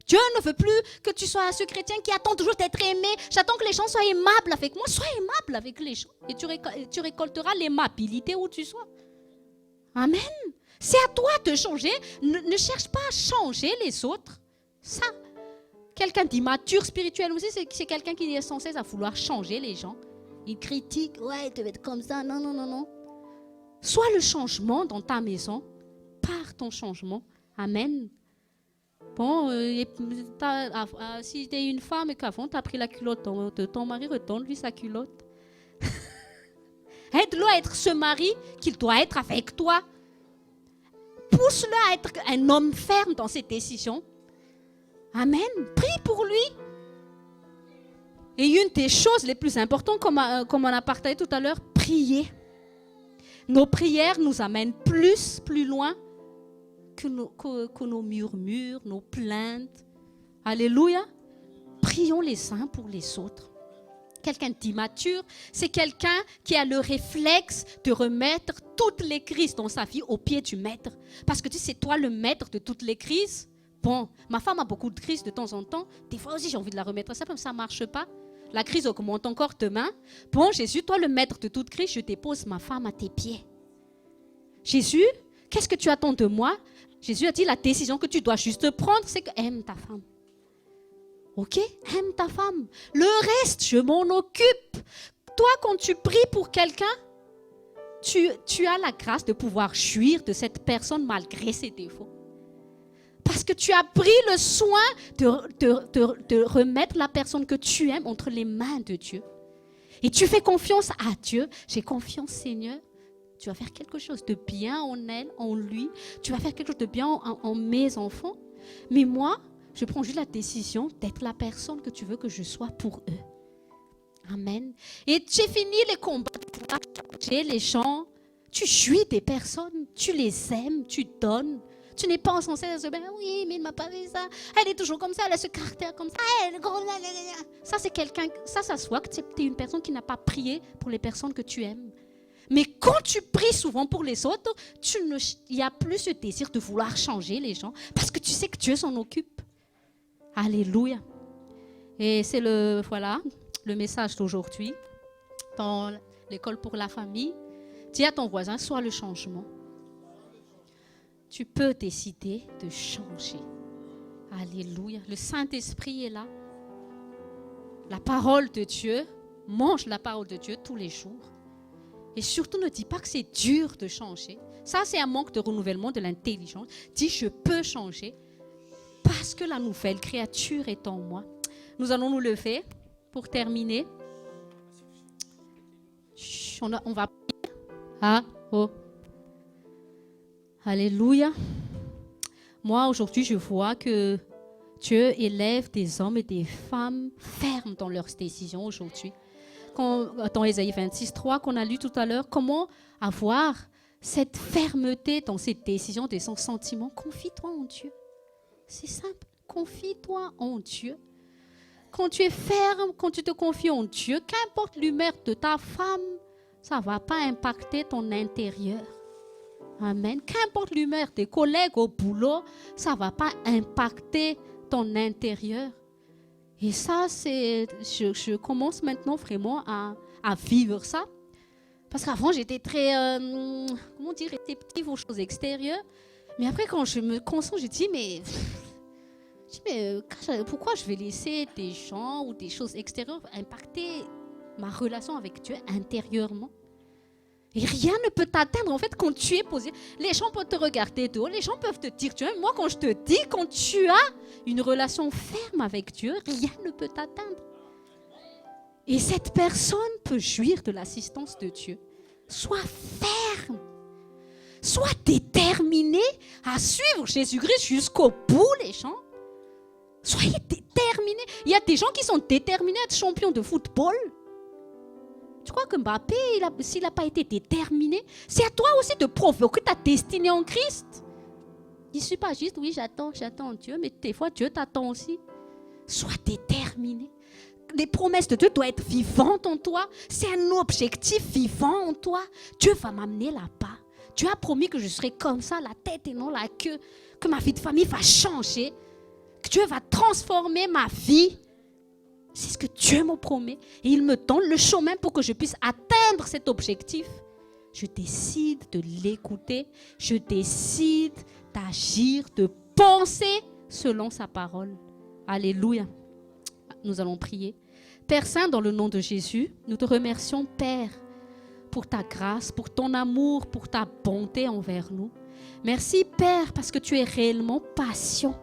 Dieu ne veut plus que tu sois ce chrétien qui attend toujours d'être aimé. J'attends que les gens soient aimables avec moi. Sois aimable avec les gens et tu récolteras l'aimabilité où tu sois. Amen. C'est à toi de changer. Ne cherche pas à changer les autres. Ça, quelqu'un d'immature spirituel aussi, c'est quelqu'un qui est sans cesse à vouloir changer les gens. Il critique, ouais, tu vas être comme ça. Non, non, non, non. Sois le changement dans ta maison par ton changement. Amen. Bon, si tu es une femme et qu'avant tu as pris la culotte de ton mari, retourne-lui sa culotte. Aide-le à être ce mari qu'il doit être avec toi. Pousse-le à être un homme ferme dans ses décisions. Amen. Prie pour lui. Et une des choses les plus importantes, comme on a partagé tout à l'heure, prier. Nos prières nous amènent plus loin que nos murmures, nos plaintes. Alléluia. Prions les uns pour les autres. Quelqu'un d'immature, c'est quelqu'un qui a le réflexe de remettre toutes les crises dans sa vie au pied du maître. Parce que tu sais, c'est toi le maître de toutes les crises. Bon, ma femme a beaucoup de crises de temps en temps. Des fois aussi, j'ai envie de la remettre. Ça ne marche pas. La crise augmente encore demain. Bon, Jésus, toi le maître de toute crise, je dépose ma femme à tes pieds. Jésus, qu'est-ce que tu attends de moi? Jésus a dit, la décision que tu dois juste prendre, c'est que aime ta femme. Ok? Aime ta femme. Le reste, je m'en occupe. Toi, quand tu pries pour quelqu'un, tu as la grâce de pouvoir jouir de cette malgré ses défauts. Parce que tu as pris le soin de remettre la personne que tu aimes entre les mains de Dieu. Et tu fais confiance à Dieu. J'ai confiance, Seigneur. Tu vas faire quelque chose de bien en elle, en lui. Tu vas faire quelque chose de bien en mes enfants. Mais moi, je prends juste la décision d'être la personne que tu veux que je sois pour eux. Amen. Et j'ai fini les combats, j'ai les gens. Tu jouis des personnes, tu les aimes, tu donnes. Tu n'es pas censé se dire, oui, mais il ne m'a pas fait ça. Elle est toujours comme ça, elle a ce caractère comme ça. Ça, c'est quelqu'un, ça se voit que tu es une personne qui n'a pas prié pour les personnes que tu aimes. Mais quand tu pries souvent pour les autres, il n'y a plus ce désir de vouloir changer les gens parce que tu sais que Dieu s'en occupe. Alléluia. Et c'est le message d'aujourd'hui dans l'école pour la famille. Dis à ton voisin, sois le changement. Tu peux décider de changer. Alléluia. Le Saint-Esprit est là. La parole de Dieu, mange la parole de Dieu tous les jours. Et surtout, ne dis pas que c'est dur de changer. Ça, c'est un manque de renouvellement de l'intelligence. Dis, je peux changer parce que la nouvelle créature est en moi. Nous allons nous lever pour terminer. On va prier. Ah, oh. Alléluia. Moi, aujourd'hui, je vois que Dieu élève des hommes et des femmes fermes dans leurs décisions aujourd'hui. Dans Ésaïe 26:3 qu'on a lu tout à l'heure, comment avoir cette fermeté dans ses décisions, dans ses sentiments. Confie-toi en Dieu. C'est simple. Confie-toi en Dieu. Quand tu es ferme, quand tu te confies en Dieu, qu'importe l'humeur de ta femme, ça ne va pas impacter ton intérieur. Amen. Qu'importe l'humeur des collègues au boulot, ça ne va pas impacter ton intérieur. Et ça, je commence maintenant vraiment à vivre ça. Parce qu'avant, j'étais très, réceptive aux choses extérieures. Mais après, quand je me concentre, je dis, mais pourquoi je vais laisser des gens ou des choses extérieures impacter ma relation avec Dieu intérieurement? Et rien ne peut t'atteindre. En fait, quand tu es posé, les gens peuvent te regarder de haut, les gens peuvent te dire, tu vois, moi, quand je te dis, quand tu as une relation ferme avec Dieu, rien ne peut t'atteindre. Et cette personne peut jouir de l'assistance de Dieu. Sois ferme. Sois déterminé à suivre Jésus-Christ jusqu'au bout, les gens. Soyez déterminés. Il y a des gens qui sont déterminés à être champions de football. Tu crois que Mbappé, s'il n'a pas été déterminé, c'est à toi aussi de provoquer ta destinée en Christ. Il ne suffit pas juste, oui, j'attends Dieu, mais des fois, Dieu t'attend aussi. Sois déterminé. Les promesses de Dieu doivent être vivantes en toi. C'est un objectif vivant en toi. Dieu va m'amener là-bas. Dieu a promis que je serai comme ça, la tête et non la queue. Que ma vie de famille va changer. Que Dieu va transformer ma vie. C'est ce que Dieu me promet. Et il me donne le chemin pour que je puisse atteindre cet objectif. Je décide de l'écouter. Je décide d'agir, de penser selon sa parole. Alléluia. Nous allons prier. Père Saint, dans le nom de Jésus, nous te remercions, Père, pour ta grâce, pour ton amour, pour ta bonté envers nous. Merci, Père, parce que tu es réellement patient.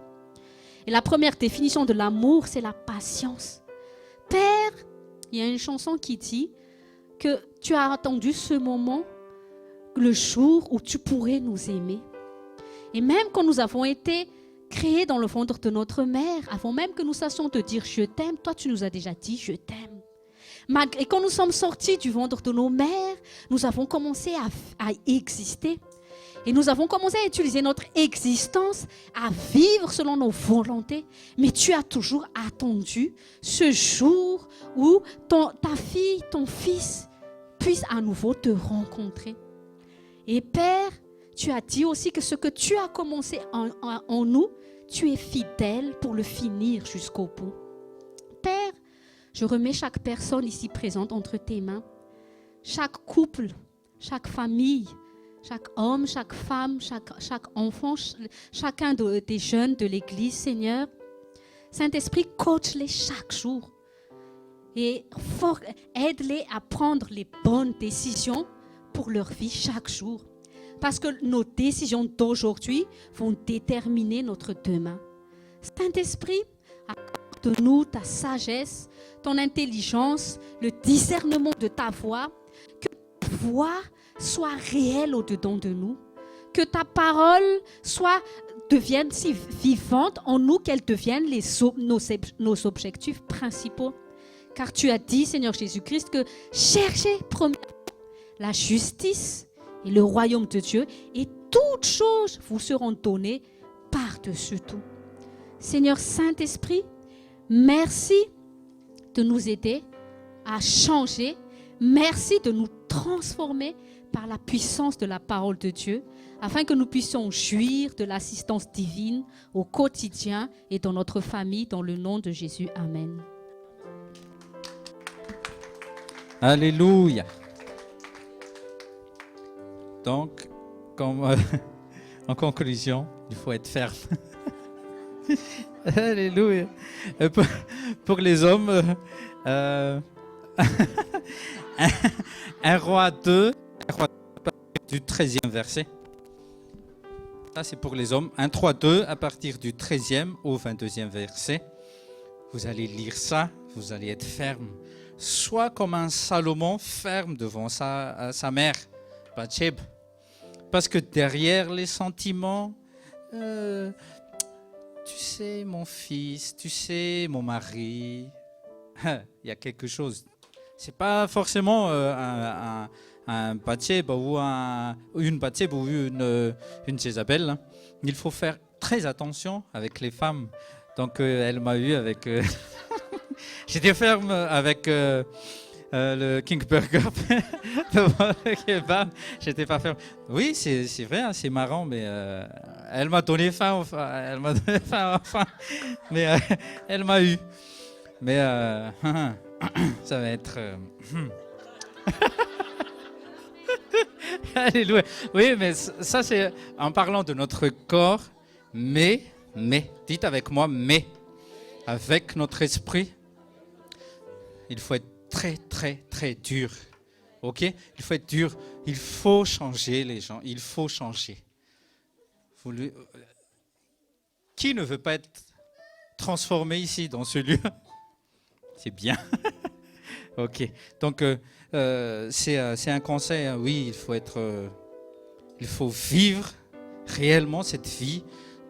Et la première définition de l'amour, c'est la patience. Père, il y a une chanson qui dit que tu as attendu ce moment, le jour où tu pourrais nous aimer. Et même quand nous avons été créés dans le ventre de notre mère, avant même que nous sachions te dire je t'aime, toi tu nous as déjà dit je t'aime. Et quand nous sommes sortis du ventre de nos mères, nous avons commencé à exister. Et nous avons commencé à utiliser notre existence, à vivre selon nos volontés. Mais tu as toujours attendu ce jour où ta fille, ton fils puissent à nouveau te rencontrer. Et Père, tu as dit aussi que ce que tu as commencé en nous, tu es fidèle pour le finir jusqu'au bout. Père, je remets chaque personne ici présente entre tes mains. Chaque couple, chaque famille, chaque homme, chaque femme, chaque enfant, chacun des jeunes de l'Église, Seigneur. Saint-Esprit, coach-les chaque jour et aide-les à prendre les bonnes décisions pour leur vie chaque jour. Parce que nos décisions d'aujourd'hui vont déterminer notre demain. Saint-Esprit, accorde-nous ta sagesse, ton intelligence, le discernement de ta voix, que ta voix soit réel au-dedans de nous. Que ta parole devienne si vivante en nous qu'elle devienne nos objectifs principaux. Car tu as dit, Seigneur Jésus-Christ, que cherchez premièrement la justice et le royaume de Dieu, et toutes choses vous seront données par-dessus tout. Seigneur Saint-Esprit, merci de nous aider à changer. Merci de nous transformer par la puissance de la parole de Dieu, afin que nous puissions jouir de l'assistance divine au quotidien et dans notre famille, dans le nom de Jésus. Amen. Alléluia. Donc, en conclusion, il faut être ferme. Alléluia. Pour les hommes, 1 Roi 2, du 13e verset. Ça, c'est pour les hommes. 1 Roi 2, à partir du 13e au 22e verset. Vous allez lire ça, vous allez être ferme. Sois comme un Salomon ferme devant sa mère, Bathsheba. Parce que derrière les sentiments, tu sais, mon fils, tu sais, mon mari, il y a quelque chose. C'est pas forcément un Bathsheba ou une Bathsheba ou une Jézabel. Hein. Il faut faire très attention avec les femmes. Donc elle m'a eu avec... J'étais ferme avec le King Burger devant le kebab. J'étais pas ferme. Oui, c'est vrai, hein, c'est marrant, mais elle m'a donné faim. Elle m'a donné faim enfin. Mais elle m'a eu. Mais ça va être... Alléluia. Oui, mais ça c'est en parlant de notre corps, mais, dites avec moi, mais, avec notre esprit, il faut être très, très, très dur. Ok? Il faut être dur. Il faut changer les gens. Il faut changer. Qui ne veut pas être transformé ici, dans ce lieu? C'est bien. Ok. Donc, c'est un conseil. Hein. Oui, il faut vivre réellement cette vie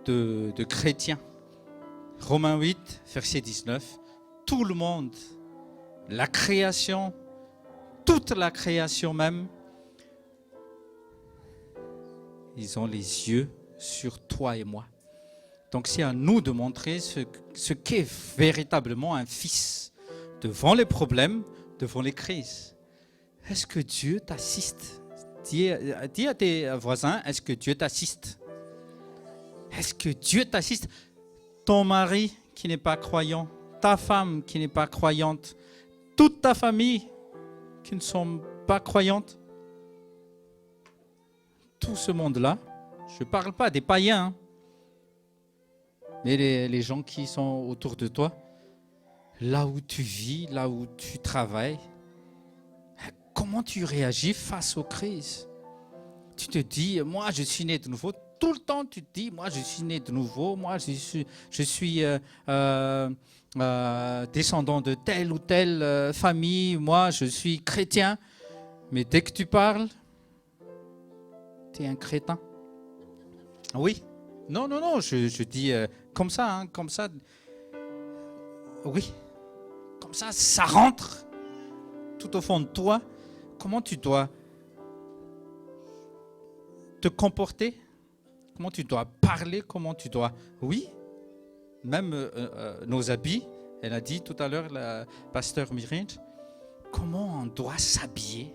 de chrétien. Romains 8, verset 19. Tout le monde, la création, toute la création même, ils ont les yeux sur toi et moi. Donc c'est à nous de montrer ce qu'est véritablement un fils devant les problèmes, devant les crises. Est-ce que Dieu t'assiste? Dis à tes voisins, est-ce que Dieu t'assiste? Est-ce que Dieu t'assiste? Ton mari qui n'est pas croyant, ta femme qui n'est pas croyante, toute ta famille qui ne sont pas croyantes, tout ce monde-là, je ne parle pas des païens, hein, mais les gens qui sont autour de toi, là où tu vis, là où tu travailles, comment tu réagis face aux crises? Tu te dis, moi je suis né de nouveau. Tout le temps tu te dis, moi je suis né de nouveau, moi je suis descendant de telle ou telle famille, moi je suis chrétien. Mais dès que tu parles, tu es un crétin. Oui. Non, je dis comme ça, hein, comme ça. Oui. Comme ça, ça rentre tout au fond de toi. Comment tu dois te comporter? Comment tu dois parler? Comment tu dois... Oui, même nos habits. Elle a dit tout à l'heure, la pasteur Myriam, comment on doit s'habiller?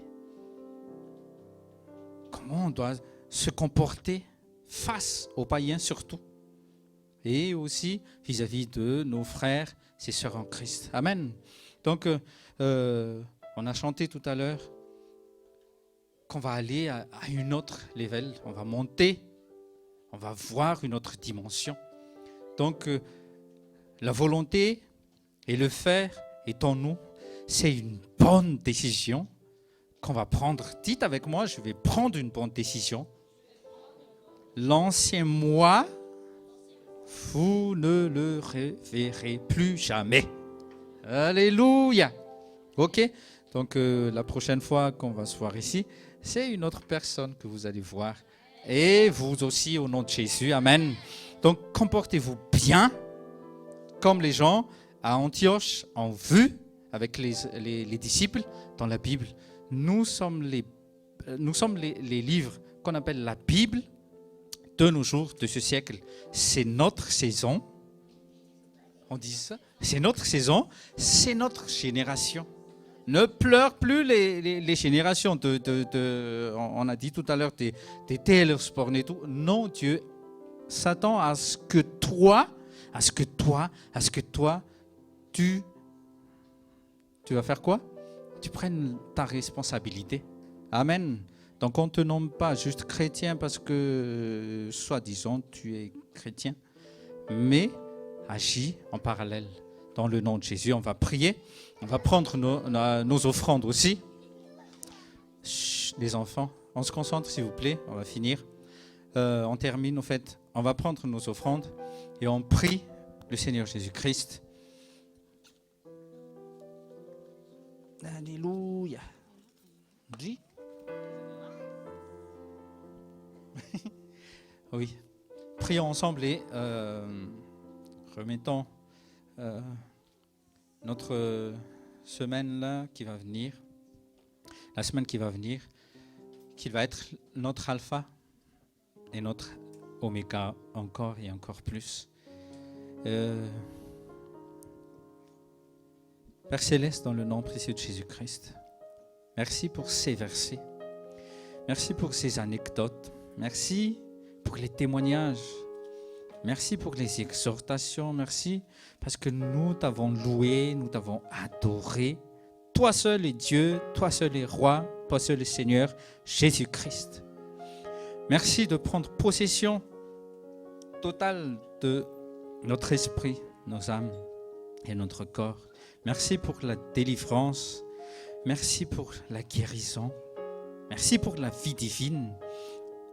Comment on doit se comporter face aux païens surtout? Et aussi vis-à-vis de nos frères et sœurs en Christ. Amen. Donc, on a chanté tout à l'heure qu'on va aller à une autre level. On va monter. On va voir une autre dimension. Donc, la volonté et le faire est en nous. C'est une bonne décision qu'on va prendre. Dites avec moi, je vais prendre une bonne décision. L'ancien moi, vous ne le reverrez plus jamais. Alléluia. Ok. Donc, la prochaine fois qu'on va se voir ici, c'est une autre personne que vous allez voir. Et vous aussi, au nom de Jésus. Amen. Donc, comportez-vous bien, comme les gens à Antioche ont vu avec les disciples dans la Bible. Nous sommes les livres qu'on appelle la Bible de nos jours, de ce siècle. C'est notre saison. On dit ça. C'est notre saison, c'est notre génération. Ne pleure plus les générations on a dit tout à l'heure des Taylor Sporn et tout. Non, Dieu s'attend à ce que toi, tu vas faire quoi? Tu prennes ta responsabilité. Amen. Donc on ne te nomme pas juste chrétien parce que, soi-disant, tu es chrétien, mais agis en parallèle. Dans le nom de Jésus, on va prier. On va prendre nos offrandes aussi. Chut, les enfants, on se concentre s'il vous plaît. On va finir. On termine en fait. On va prendre nos offrandes et on prie le Seigneur Jésus-Christ. Alléluia. Dis. Oui. Prions ensemble et remettons notre semaine là qui va venir, la semaine qui va venir, qui va être notre alpha et notre oméga encore et encore plus. Père Céleste, dans le nom précieux de Jésus-Christ, merci pour ces versets, merci pour ces anecdotes, merci pour les témoignages. Merci pour les exhortations, merci parce que nous t'avons loué, nous t'avons adoré. Toi seul est Dieu, toi seul est roi, toi seul est Seigneur, Jésus-Christ. Merci de prendre possession totale de notre esprit, nos âmes et notre corps. Merci pour la délivrance, merci pour la guérison, merci pour la vie divine.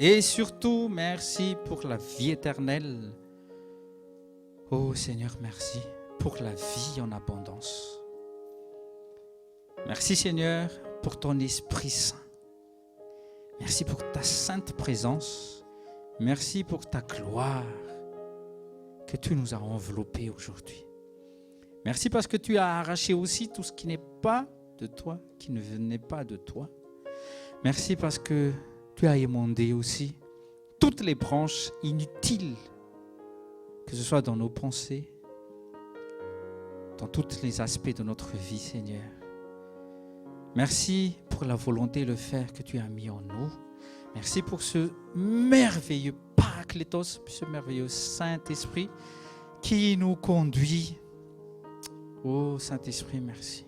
Et surtout, merci pour la vie éternelle. Oh Seigneur, merci pour la vie en abondance. Merci Seigneur pour ton Esprit Saint. Merci pour ta sainte présence. Merci pour ta gloire que tu nous as enveloppés aujourd'hui. Merci parce que tu as arraché aussi tout ce qui n'est pas de toi, qui ne venait pas de toi. Merci parce que tu as émondé aussi toutes les branches inutiles, que ce soit dans nos pensées, dans tous les aspects de notre vie, Seigneur. Merci pour la volonté et le faire que tu as mis en nous. Merci pour ce merveilleux Paraclétos, ce merveilleux Saint-Esprit qui nous conduit. Oh Saint-Esprit, merci.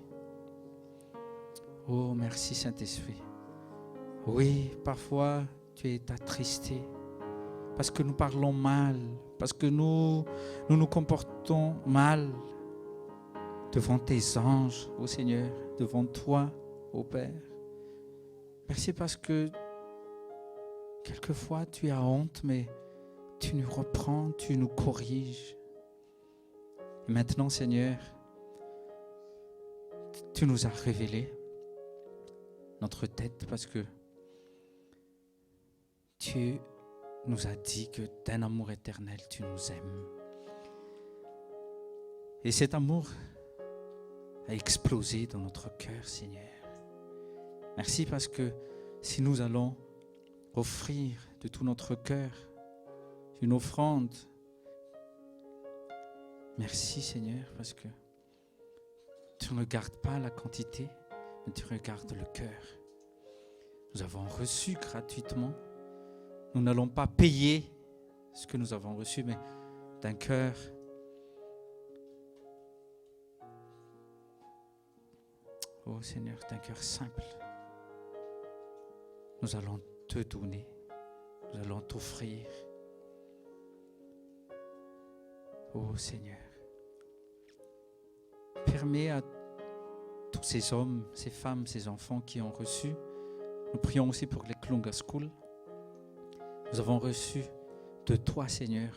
Oh merci Saint-Esprit. Oui, parfois tu es attristé parce que nous parlons mal, parce que nous nous comportons mal devant tes anges, ô Seigneur, devant toi, ô Père. Merci parce que quelquefois tu as honte, mais tu nous reprends, tu nous corriges. Et maintenant, Seigneur, tu nous as révélé notre tête parce que tu nous as dit que d'un amour éternel, tu nous aimes. Et cet amour a explosé dans notre cœur, Seigneur. Merci parce que si nous allons offrir de tout notre cœur une offrande, merci, Seigneur, parce que tu ne regardes pas la quantité, mais tu regardes le cœur. Nous avons reçu gratuitement. Nous n'allons pas payer ce que nous avons reçu, mais d'un cœur oh Seigneur, d'un cœur simple. Nous allons te donner, nous allons t'offrir. Oh Seigneur, permets à tous ces hommes, ces femmes, ces enfants qui ont reçu. Nous prions aussi pour les Klunga School. Nous avons reçu de toi, Seigneur,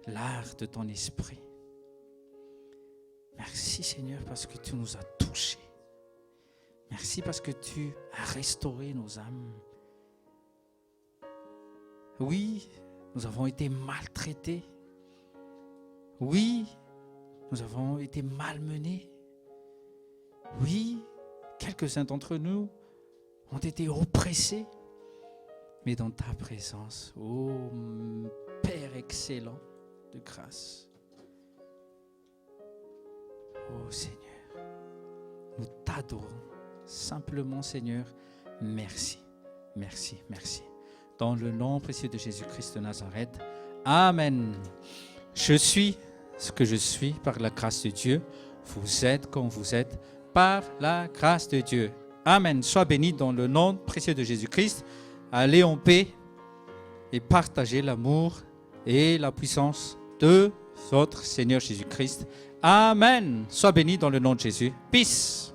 l'art de ton esprit. Merci, Seigneur, parce que tu nous as touchés. Merci parce que tu as restauré nos âmes. Oui, nous avons été maltraités. Oui, nous avons été malmenés. Oui, quelques-uns d'entre nous ont été oppressés. Mais dans ta présence, ô Père excellent de grâce, ô Seigneur, nous t'adorons. Simplement, Seigneur, merci, merci, merci. Dans le nom précieux de Jésus-Christ de Nazareth, Amen. Je suis ce que je suis par la grâce de Dieu. Vous êtes comme vous êtes par la grâce de Dieu. Amen. Sois béni dans le nom précieux de Jésus-Christ. Allez en paix et partagez l'amour et la puissance de votre Seigneur Jésus-Christ. Amen. Sois béni dans le nom de Jésus. Peace.